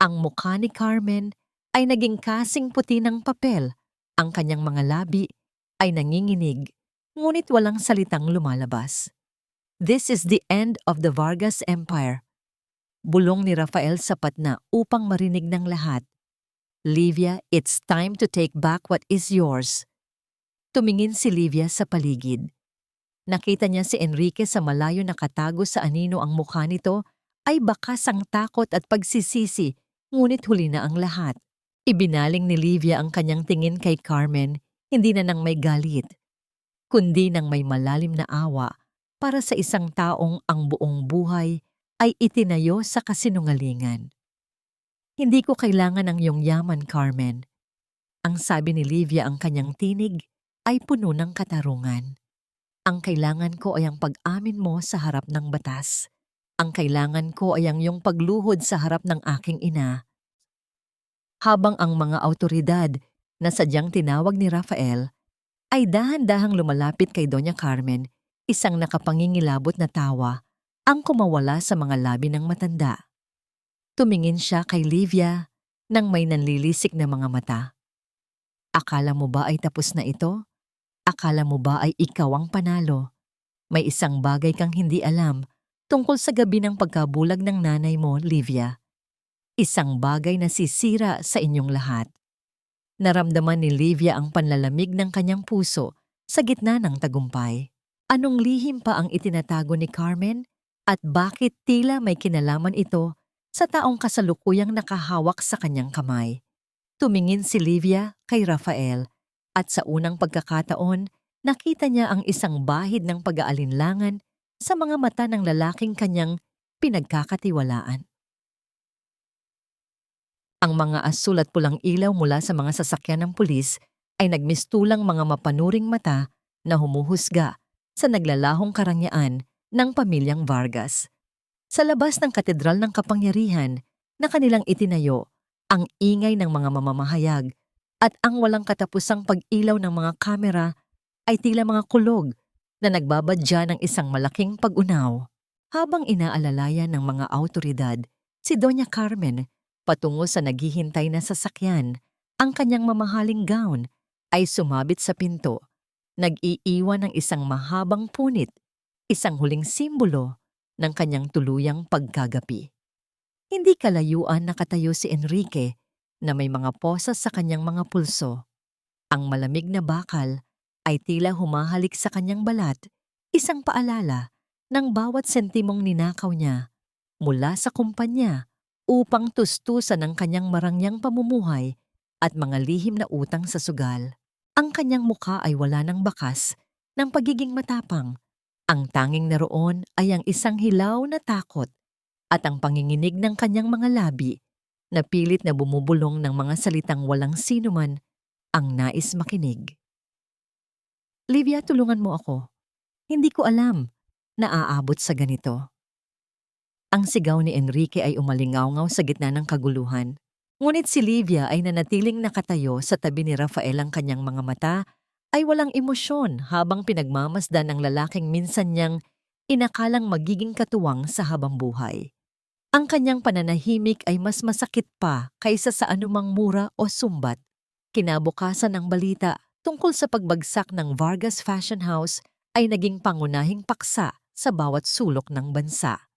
Ang mukha ni Carmen ay naging kasing puti ng papel. Ang kanyang mga labi ay nanginginig, ngunit walang salitang lumalabas. This is the end of the Vargas Empire. Bulong ni Rafael, sapat na upang marinig ng lahat. Livia, it's time to take back what is yours. Tumingin si Livia sa paligid. Nakita niya si Enrique sa malayo, nakatago sa anino. Ang mukha nito ay bakas ang takot at pagsisisi, ngunit huli na ang lahat. Ibinaling ni Livia ang kanyang tingin kay Carmen, hindi na nang may galit, kundi nang may malalim na awa para sa isang taong ang buong buhay ay itinayo sa kasinungalingan. Hindi ko kailangan ng iyong yaman, Carmen. Ang sabi ni Livia, ang kanyang tinig ay puno ng katarungan. Ang kailangan ko ay ang pag-amin mo sa harap ng batas. Ang kailangan ko ay ang iyong pagluhod sa harap ng aking ina. Habang ang mga awtoridad na sadyang tinawag ni Rafael ay dahan-dahang lumalapit kay Doña Carmen, isang nakapangingilabot na tawa ang kumawala sa mga labi ng matanda. Tumingin siya kay Livia nang may nanlilisik na mga mata. Akala mo ba ay tapos na ito? Akala mo ba ay ikaw ang panalo? May isang bagay kang hindi alam tungkol sa gabi ng pagkabulag ng nanay mo, Livia. Isang bagay na sisira sa inyong lahat. Naramdaman ni Livia ang panlalamig ng kanyang puso sa gitna ng tagumpay. Anong lihim pa ang itinatago ni Carmen? At bakit tila may kinalaman ito sa taong kasalukuyang nakahawak sa kanyang kamay? Tumingin si Livia kay Rafael at sa unang pagkakataon, nakita niya ang isang bahid ng pag-aalinlangan sa mga mata ng lalaking kanyang pinagkakatiwalaan. Ang mga asul at pulang ilaw mula sa mga sasakyan ng pulis ay nagmistulang mga mapanuring mata na humuhusga sa naglalahong karangyaan ng pamilyang Vargas. Sa labas ng Katedral ng Kapangyarihan na kanilang itinayo, ang ingay ng mga mamamahayag at ang walang katapusang pag-ilaw ng mga kamera ay tila mga kulog na nagbabadya ng isang malaking pag-unaw. Habang inaalalayan ng mga awtoridad, si Doña Carmen patungo sa naghihintay na sasakyan, ang kanyang mamahaling gown ay sumabit sa pinto, nag-iiwan ng isang mahabang punit, isang huling simbolo ng kanyang tuluyang pagkagapi. Hindi kalayuan nakatayo si Enrique na may mga posas sa kanyang mga pulso. Ang malamig na bakal ay tila humahalik sa kanyang balat, isang paalala ng bawat sentimong ninakaw niya mula sa kumpanya upang tustusan ang kanyang marangyang pamumuhay at mga lihim na utang sa sugal. Ang kanyang mukha ay wala ng bakas ng pagiging matapang. Ang tanging naroon ay ang isang hilaw na takot at ang panginginig ng kanyang mga labi na pilit na bumubulong ng mga salitang walang sinuman ang nais makinig. Livia, tulungan mo ako. Hindi ko alam na aabot sa ganito. Ang sigaw ni Enrique ay umalingaw-ngaw sa gitna ng kaguluhan. Ngunit si Livia ay nanatiling nakatayo sa tabi ni Rafael. Ang kanyang mga mata ay walang emosyon habang pinagmamasdan ng lalaking minsan niyang inakalang magiging katuwang sa habang buhay. Ang kanyang pananahimik ay mas masakit pa kaysa sa anumang mura o sumbat. Kinabukasan ng balita tungkol sa pagbagsak ng Vargas Fashion House ay naging pangunahing paksa sa bawat sulok ng bansa.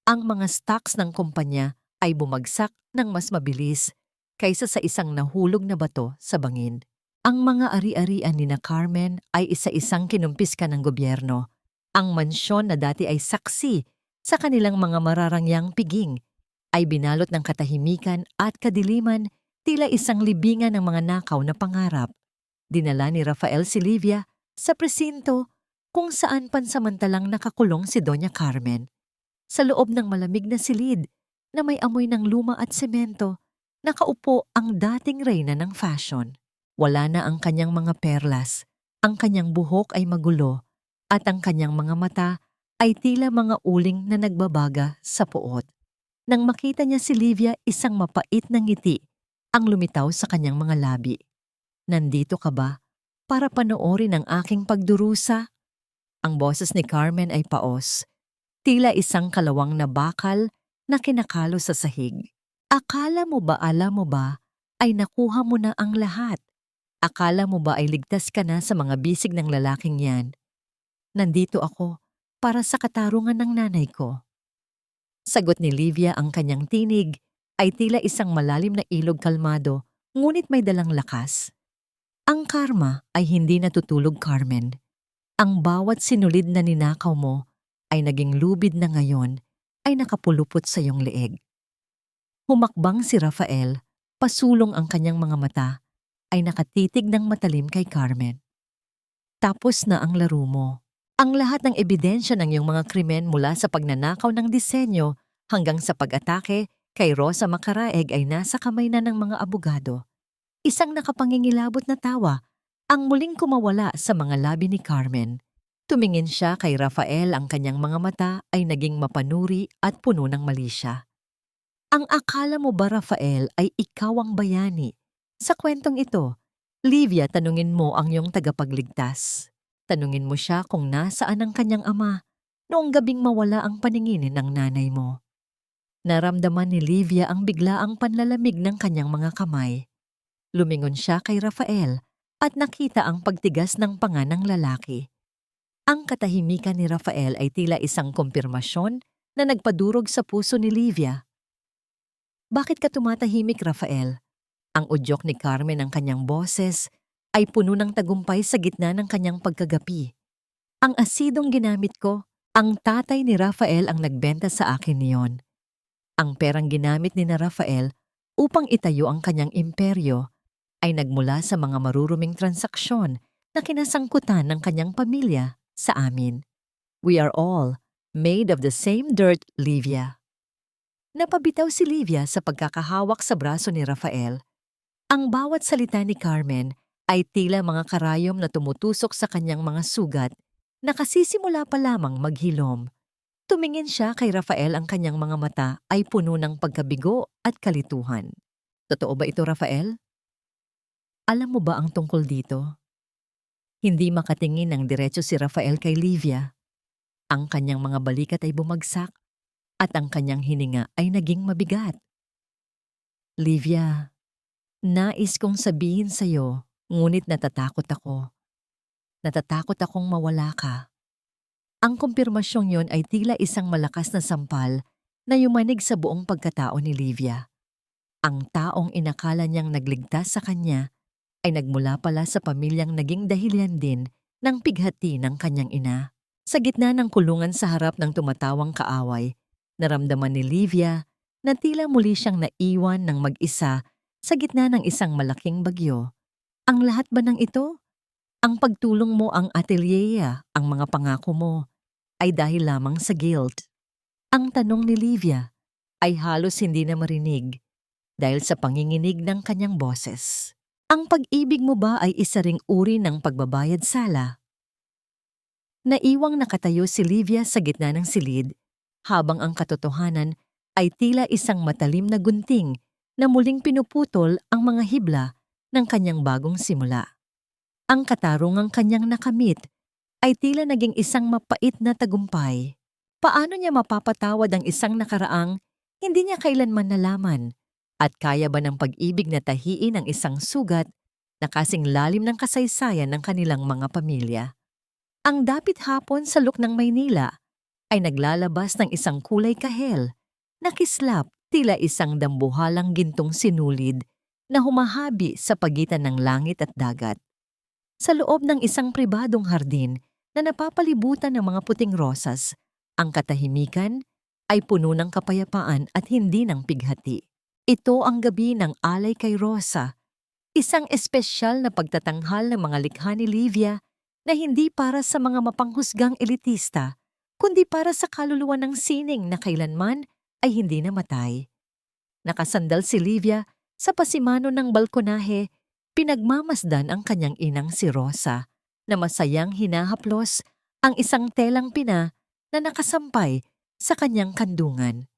Ang mga stocks ng kumpanya ay bumagsak ng mas mabilis kaysa sa isang nahulog na bato sa bangin. Ang mga ari-arian ni na Carmen ay isa-isang kinumpiska ng gobyerno. Ang mansyon na dati ay saksi sa kanilang mga mararangyang piging ay binalot ng katahimikan at kadiliman, tila isang libingan ng mga nakaw na pangarap. Dinala ni Rafael si Livia sa presinto kung saan pansamantalang nakakulong si Doña Carmen. Sa loob ng malamig na silid na may amoy ng luma at semento, nakaupo ang dating reyna ng fashion. Wala na ang kanyang mga perlas, ang kanyang buhok ay magulo, at ang kanyang mga mata ay tila mga uling na nagbabaga sa puot. Nang makita niya si Livia, isang mapait na ngiti ang lumitaw sa kanyang mga labi. Nandito ka ba para panoorin ang aking pagdurusa? Ang boses ni Carmen ay paos, tila isang kalawang na bakal na kinakalo sa sahig. Akala mo ba, alam mo ba, ay nakuha mo na ang lahat? Akala mo ba ay ligtas ka na sa mga bisig ng lalaking yan? Nandito ako para sa katarungan ng nanay ko. Sagot ni Livia. Ang kanyang tinig ay tila isang malalim na ilog, kalmado, ngunit may dalang lakas. Ang karma ay hindi natutulog, Carmen. Ang bawat sinulid na ninakaw mo ay naging lubid na ngayon ay nakapulupot sa iyong leeg. Humakbang si Rafael, pasulong ang kanyang mga mata, ay nakatitig ng matalim kay Carmen. Tapos na ang laro mo. Ang lahat ng ebidensya ng iyong mga krimen mula sa pagnanakaw ng disenyo hanggang sa pag-atake kay Rosa Macaraeg ay nasa kamay na ng mga abogado. Isang nakapangingilabot na tawa ang muling kumawala sa mga labi ni Carmen. Tumingin siya kay Rafael. Ang kanyang mga mata ay naging mapanuri at puno ng malisya. Ang akala mo ba, Rafael, ay ikaw ang bayani? Sa kwentong ito, Livia, tanungin mo ang iyong tagapagligtas. Tanungin mo siya kung nasaan ang kanyang ama noong gabing mawala ang paningin ng nanay mo. Naramdaman ni Livia ang biglaang panlalamig ng kanyang mga kamay. Lumingon siya kay Rafael at nakita ang pagtigas ng panga ng lalaki. Ang katahimikan ni Rafael ay tila isang kumpirmasyon na nagpadurog sa puso ni Livia. "Bakit ka tumatahimik, Rafael?" Ang udyok ni Carmen ng kanyang boses ay puno ng tagumpay sa gitna ng kanyang pagkagapi. "Ang asidong ginamit ko, ang tatay ni Rafael ang nagbenta sa akin niyon. Ang perang ginamit ni na Rafael upang itayo ang kanyang imperyo ay nagmula sa mga maruruming transaksyon na kinasangkutan ng kanyang pamilya sa amin. We are all made of the same dirt, Livia." Napabitaw si Livia sa pagkakahawak sa braso ni Rafael. Ang bawat salita ni Carmen ay tila mga karayom na tumutusok sa kanyang mga sugat na kasisimula pa lamang maghilom. Tumingin siya kay Rafael, ang kanyang mga mata ay puno ng pagkabigo at kalituhan. "Totoo ba ito, Rafael? Alam mo ba ang tungkol dito?" Hindi makatingin ng diretso si Rafael kay Livia. Ang kanyang mga balikat ay bumagsak at ang kanyang hininga ay naging mabigat. "Livia, nais kong sabihin sa'yo, ngunit natatakot ako. Natatakot akong mawala ka." Ang kumpirmasyong yon ay tila isang malakas na sampal na yumanig sa buong pagkatao ni Livia. Ang taong inakala niyang nagligtas sa kanya ay nagmula pala sa pamilyang naging dahilan din ng pighati ng kanyang ina. Sa gitna ng kulungan sa harap ng tumatawang kaaway, naramdaman ni Livia na tila muli siyang naiwan ng mag-isa sa gitna ng isang malaking bagyo. Ang lahat ba ng ito? Ang pagtulong mo, ang atelier, ang mga pangako mo, ay dahil lamang sa guilt? Ang tanong ni Livia ay halos hindi na marinig dahil sa panginginig ng kanyang boses. Ang pag-ibig mo ba ay isa ring uri ng pagbabayad sala? Naiwang nakatayo si Livia sa gitna ng silid habang ang katotohanan ay tila isang matalim na gunting na muling pinuputol ang mga hibla ng kanyang bagong simula. Ang katarungang kanyang nakamit ay tila naging isang mapait na tagumpay. Paano niya mapapatawad ang isang nakaraang hindi niya kailanman nalaman? At kaya ba ng pag-ibig na tahiin ang isang sugat na kasing lalim ng kasaysayan ng kanilang mga pamilya? Ang dapit hapon sa loob ng Maynila ay naglalabas ng isang kulay kahel na kislap, tila isang dambuhalang gintong sinulid na humahabi sa pagitan ng langit at dagat. Sa loob ng isang pribadong hardin na napapalibutan ng mga puting rosas, ang katahimikan ay puno ng kapayapaan at hindi ng pighati. Ito ang gabi ng alay kay Rosa, isang espesyal na pagtatanghal ng mga likha ni Livia na hindi para sa mga mapanghusgang elitista, kundi para sa kaluluwa ng sining na kailanman ay hindi namatay. Nakasandal si Livia sa pasimano ng balkonahe, pinagmamasdan ang kanyang inang si Rosa na masayang hinahaplos ang isang telang pina na nakasampay sa kanyang kandungan.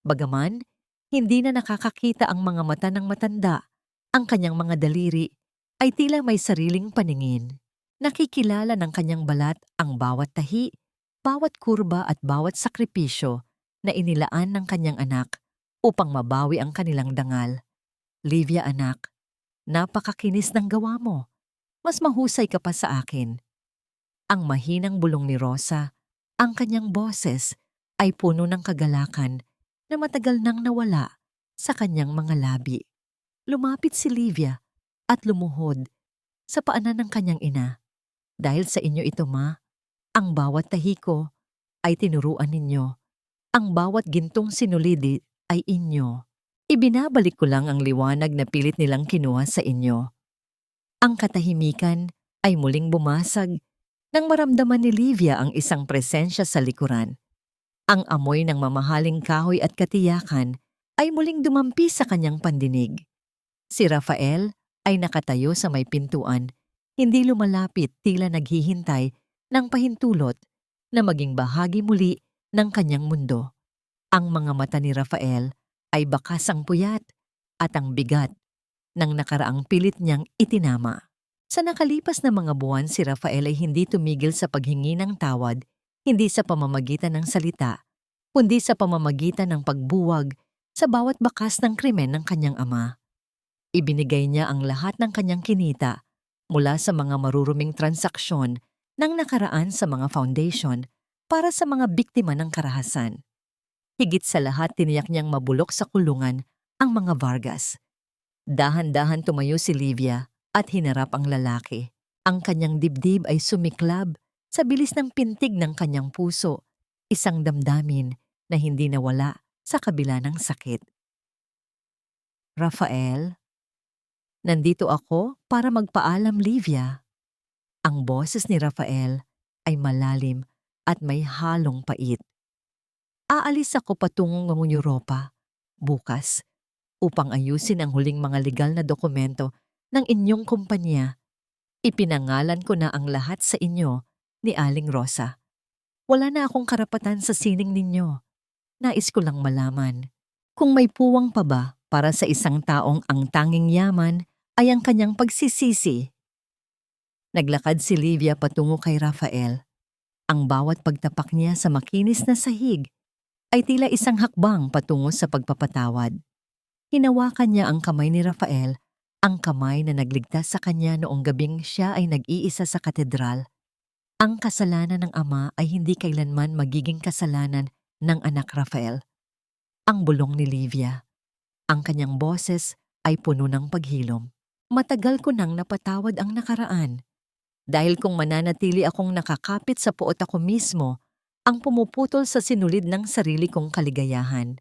Bagaman, hindi na nakakakita ang mga mata ng matanda, ang kanyang mga daliri ay tila may sariling paningin. Nakikilala ng kanyang balat ang bawat tahi, bawat kurba at bawat sakripisyo na inilaan ng kanyang anak upang mabawi ang kanilang dangal. "Livia, anak, napakakinis ng gawa mo. Mas mahusay ka pa sa akin." Ang mahinang bulong ni Rosa, ang kanyang boses ay puno ng kagalakan na matagal nang nawala sa kanyang mga labi. Lumapit si Livia at lumuhod sa paanan ng kanyang ina. "Dahil sa inyo ito, ma, ang bawat tahi ko ay tinuruan ninyo. Ang bawat gintong sinulidi ay inyo. Ibinabalik ko lang ang liwanag na pilit nilang kinuha sa inyo." Ang katahimikan ay muling bumasag nang maramdaman ni Livia ang isang presensya sa likuran. Ang amoy ng mamahaling kahoy at katiyakan ay muling dumampi sa kanyang pandinig. Si Rafael ay nakatayo sa may pintuan, hindi lumalapit, tila naghihintay ng pahintulot na maging bahagi muli ng kanyang mundo. Ang mga mata ni Rafael ay bakas ang puyat at ang bigat ng nakaraang pilit niyang itinama. Sa nakalipas na mga buwan, si Rafael ay hindi tumigil sa paghingi ng tawad, hindi sa pamamagitan ng salita, kundi sa pamamagitan ng pagbuwag sa bawat bakas ng krimen ng kanyang ama. Ibinigay niya ang lahat ng kanyang kinita mula sa mga maruruming transaksyon ng nakaraan sa mga foundation para sa mga biktima ng karahasan. Higit sa lahat, tiniyak niyang mabulok sa kulungan ang mga Vargas. Dahan-dahan tumayo si Livia at hinarap ang lalaki. Ang kanyang dibdib ay sumiklab sa bilis ng pintig ng kanyang puso, isang damdamin na hindi nawala sa kabila ng sakit. Rafael, nandito ako para magpaalam, Livia. Ang boses ni Rafael ay malalim at may halong pait. Aalis ako patungong Europa bukas upang ayusin ang huling mga legal na dokumento ng inyong kumpanya. Ipinangalan ko na ang lahat sa inyo ni Aling Rosa. Wala na akong karapatan sa sining ninyo. Nais ko lang malaman kung may puwang pa ba para sa isang taong ang tanging yaman ay ang kanyang pagsisisi. Naglakad si Livia patungo kay Rafael. Ang bawat pagtapak niya sa makinis na sahig ay tila isang hakbang patungo sa pagpapatawad. Hinawakan niya ang kamay ni Rafael, ang kamay na nagligtas sa kanya noong gabing siya ay nag-iisa sa katedral. Ang kasalanan ng ama ay hindi kailanman magiging kasalanan ng anak, Rafael. Ang bulong ni Livia. Ang kanyang boses ay puno ng paghilom. Matagal ko nang napatawad ang nakaraan. Dahil kung mananatili akong nakakapit sa puot ako mismo, ang pumuputol sa sinulid ng sarili kong kaligayahan.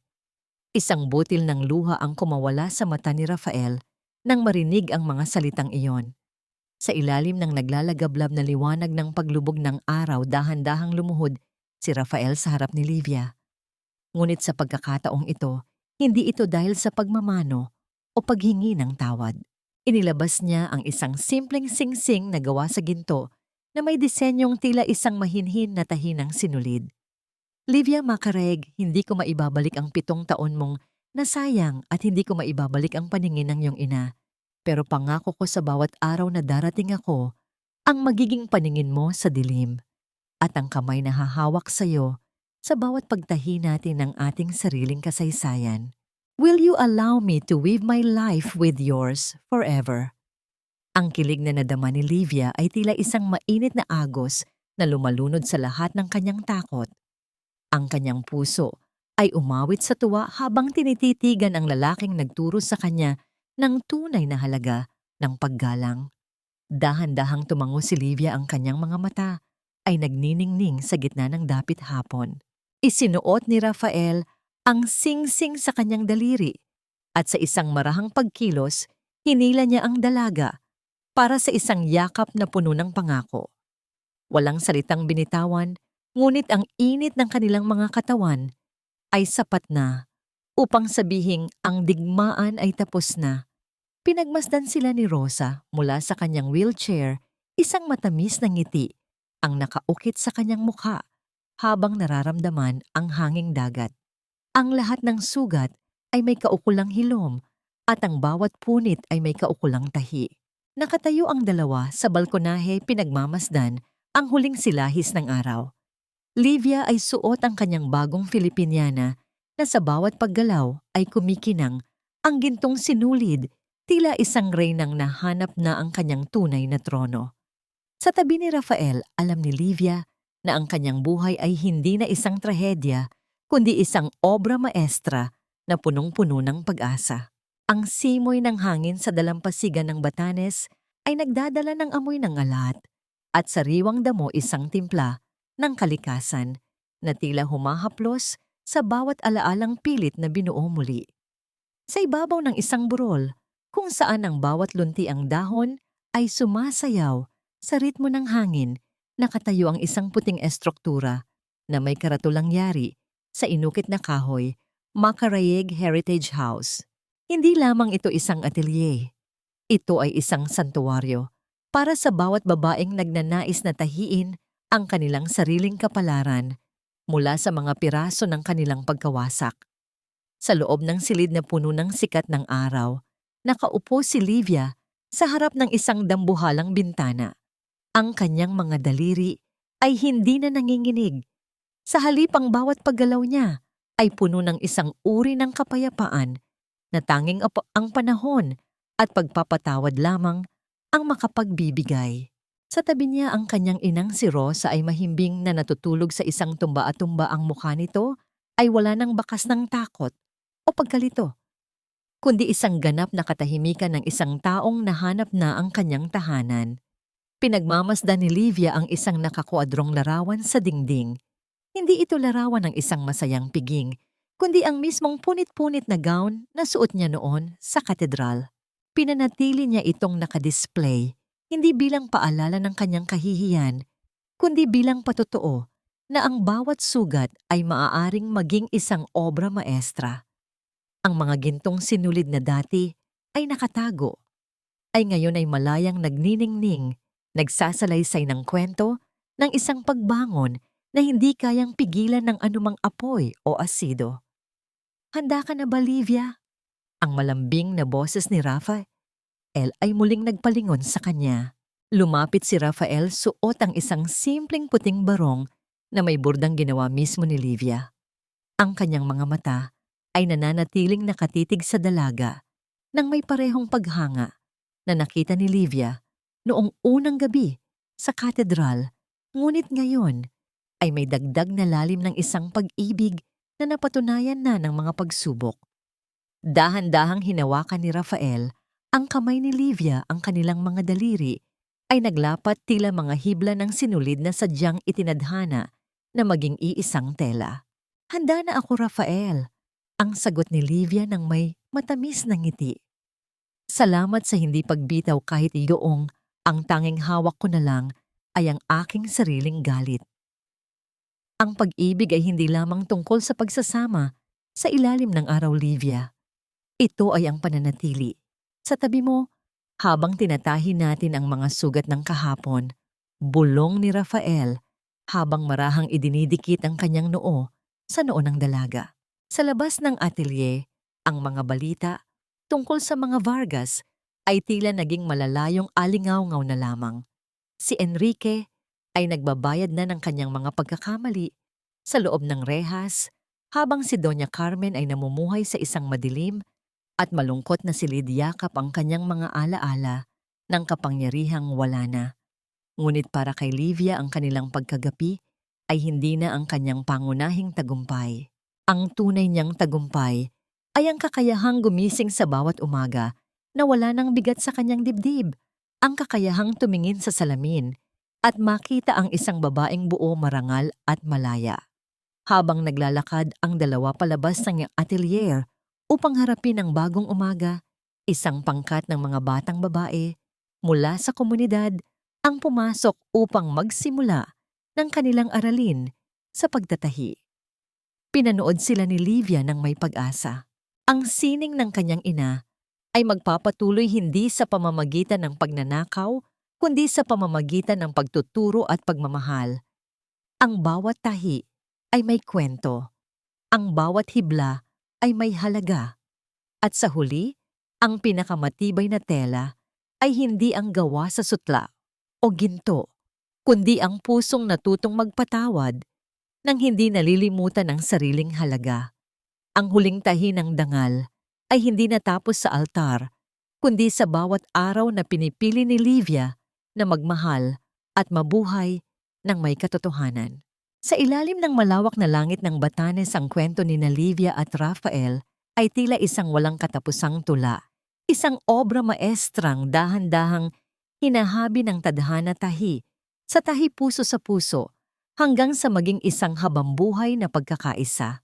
Isang butil ng luha ang kumawala sa mata ni Rafael nang marinig ang mga salitang iyon. Sa ilalim ng naglalagablab na liwanag ng paglubog ng araw, dahan-dahang lumuhod si Rafael sa harap ni Livia. Ngunit sa pagkakataong ito, hindi ito dahil sa pagmamano o paghingi ng tawad. Inilabas niya ang isang simpleng singsing na gawa sa ginto na may disenyong tila isang mahinhin na tahinang sinulid. Livia Macareg, hindi ko maibabalik ang 7 taon mong nasayang at hindi ko maibabalik ang paningin ng iyong ina. Pero pangako ko sa bawat araw na darating ako, ang magiging paningin mo sa dilim at ang kamay na hahawak sa iyo sa bawat pagtahi natin ng ating sariling kasaysayan. Will you allow me to weave my life with yours forever? Ang kilig na nadama ni Livia ay tila isang mainit na agos na lumalunod sa lahat ng kanyang takot. Ang kanyang puso ay umawit sa tuwa habang tinititigan ang lalaking nagturo sa kanya ng tunay na halaga ng paggalang. Dahan-dahang tumango si Livia, ang kanyang mga mata ay nagniningning sa gitna ng dapit hapon. Isinuot ni Rafael ang singsing sa kanyang daliri at sa isang marahang pagkilos, hinila niya ang dalaga para sa isang yakap na puno ng pangako. Walang salitang binitawan, ngunit ang init ng kanilang mga katawan ay sapat na upang sabihing ang digmaan ay tapos na. Pinagmasdan sila ni Rosa mula sa kanyang wheelchair, isang matamis na ngiti ang nakaukit sa kanyang mukha habang nararamdaman ang hanging dagat. Ang lahat ng sugat ay may kaukulang hilom at ang bawat punit ay may kaukulang tahi. Nakatayo ang dalawa sa balkonahe, pinagmamasdan ang huling silahis ng araw. Livia ay suot ang kanyang bagong Filipiniana na sa bawat paggalaw ay kumikinang ang gintong sinulid, tila isang reynang nahanap na ang kanyang tunay na trono. Sa tabi ni Rafael, alam ni Livia na ang kanyang buhay ay hindi na isang trahedya, kundi isang obra maestra na punong-puno ng pag-asa. Ang simoy ng hangin sa dalampasigan ng Batanes ay nagdadala ng amoy ng alat at sariwang damo isang timpla ng kalikasan na tila humahaplos sa bawat alaalang pilit na binuo muli. Sa ibabaw ng isang burol, kung saan ang bawat lunti ang dahon ay sumasayaw sa ritmo ng hangin, nakatayo ang isang puting estruktura na may karatulang yari sa inukit na kahoy, Macareg Heritage House. Hindi lamang ito isang atelier. Ito ay isang santuwaryo para sa bawat babaeng nagnanais na tahiin ang kanilang sariling kapalaran mula sa mga piraso ng kanilang pagkawasak. Sa loob ng silid na puno ng sikat ng araw, nakaupo si Livia sa harap ng isang dambuhalang bintana. Ang kanyang mga daliri ay hindi na nanginginig. Sa halip ang bawat paggalaw niya ay puno ng isang uri ng kapayapaan na tanging ang panahon at pagpapatawad lamang ang makapagbibigay. Sa tabi niya ang kanyang inang si Rosa ay mahimbing na natutulog sa isang tumba at tumba. Ang mukha nito ay wala ng bakas ng takot o pagkalito, kundi isang ganap na katahimikan ng isang taong nahanap na ang kanyang tahanan. Pinagmamasdan ni Livia ang isang nakakwadrong larawan sa dingding. Hindi ito larawan ng isang masayang piging, kundi ang mismong punit-punit na gown na suot niya noon sa katedral. Pinanatili niya itong nakadisplay, hindi bilang paalala ng kanyang kahihiyan, kundi bilang patotoo na ang bawat sugat ay maaaring maging isang obra maestra. Ang mga gintong sinulid na dati ay nakatago, ay ngayon ay malayang nagniningning, nagsasalaysay ng kwento ng isang pagbangon na hindi kayang pigilan ng anumang apoy o asido. Handa ka na ba, Livia? Ang malambing na boses ni Rafael ay muling nagpalingon sa kanya. Lumapit si Rafael, suot ang isang simpleng puting barong na may burdang ginawa mismo ni Livia. Ang kanyang mga mata ay nananatiling nakatitig sa dalaga nang may parehong paghanga na nakita ni Livia noong unang gabi sa katedral, ngunit ngayon ay may dagdag na lalim ng isang pag-ibig na napatunayan na ng mga pagsubok. Dahan-dahang hinawakan ni Rafael ang kamay ni Livia, ang kanilang mga daliri ay naglapat tila mga hibla ng sinulid na sadyang itinadhana na maging iisang tela. Handa na ako, Rafael, ang sagot ni Livia nang may matamis na ngiti. Salamat sa hindi pagbitaw kahit iyoong ang tanging hawak ko na lang ay ang aking sariling galit. Ang pag-ibig ay hindi lamang tungkol sa pagsasama sa ilalim ng araw, Livia. Ito ay ang pananatili. Sa tabi mo, habang tinatahi natin ang mga sugat ng kahapon, bulong ni Rafael habang marahang idinidikit ang kanyang noo sa noo ng dalaga. Sa labas ng atelier, ang mga balita tungkol sa mga Vargas ay tila naging malalayong alingaw-ngaw na lamang. Si Enrique ay nagbabayad na ng kanyang mga pagkakamali sa loob ng rehas, habang si Doña Carmen ay namumuhay sa isang madilim at malungkot na silid-yakap ang kanyang mga alaala ng kapangyarihang wala na. Ngunit para kay Livia ang kanilang pagkagapi ay hindi na ang kanyang pangunahing tagumpay. Ang tunay niyang tagumpay ay ang kakayahang gumising sa bawat umaga na wala nang bigat sa kanyang dibdib, ang kakayahang tumingin sa salamin at makita ang isang babaeng buo, marangal at malaya. Habang naglalakad ang dalawa palabas ng atelier upang harapin ang bagong umaga, isang pangkat ng mga batang babae mula sa komunidad ang pumasok upang magsimula ng kanilang aralin sa pagtatahi. Pinanood sila ni Livia ng may pag-asa. Ang sining ng kanyang ina ay magpapatuloy hindi sa pamamagitan ng pagnanakaw, kundi sa pamamagitan ng pagtuturo at pagmamahal. Ang bawat tahi ay may kwento. Ang bawat hibla ay may halaga. At sa huli, ang pinakamatibay na tela ay hindi ang gawa sa sutla o ginto, kundi ang pusong natutong magpatawad nang hindi nalilimutan ang sariling halaga. Ang huling tahi ng dangal ay hindi natapos sa altar, kundi sa bawat araw na pinipili ni Livia na magmahal at mabuhay ng may katotohanan. Sa ilalim ng malawak na langit ng Batanes, ang kwento ni Livia at Rafael ay tila isang walang katapusang tula, isang obra maestrang dahan-dahang hinahabi ng tadhana tahi sa tahi puso sa puso hanggang sa maging isang habambuhay na pagkakaisa.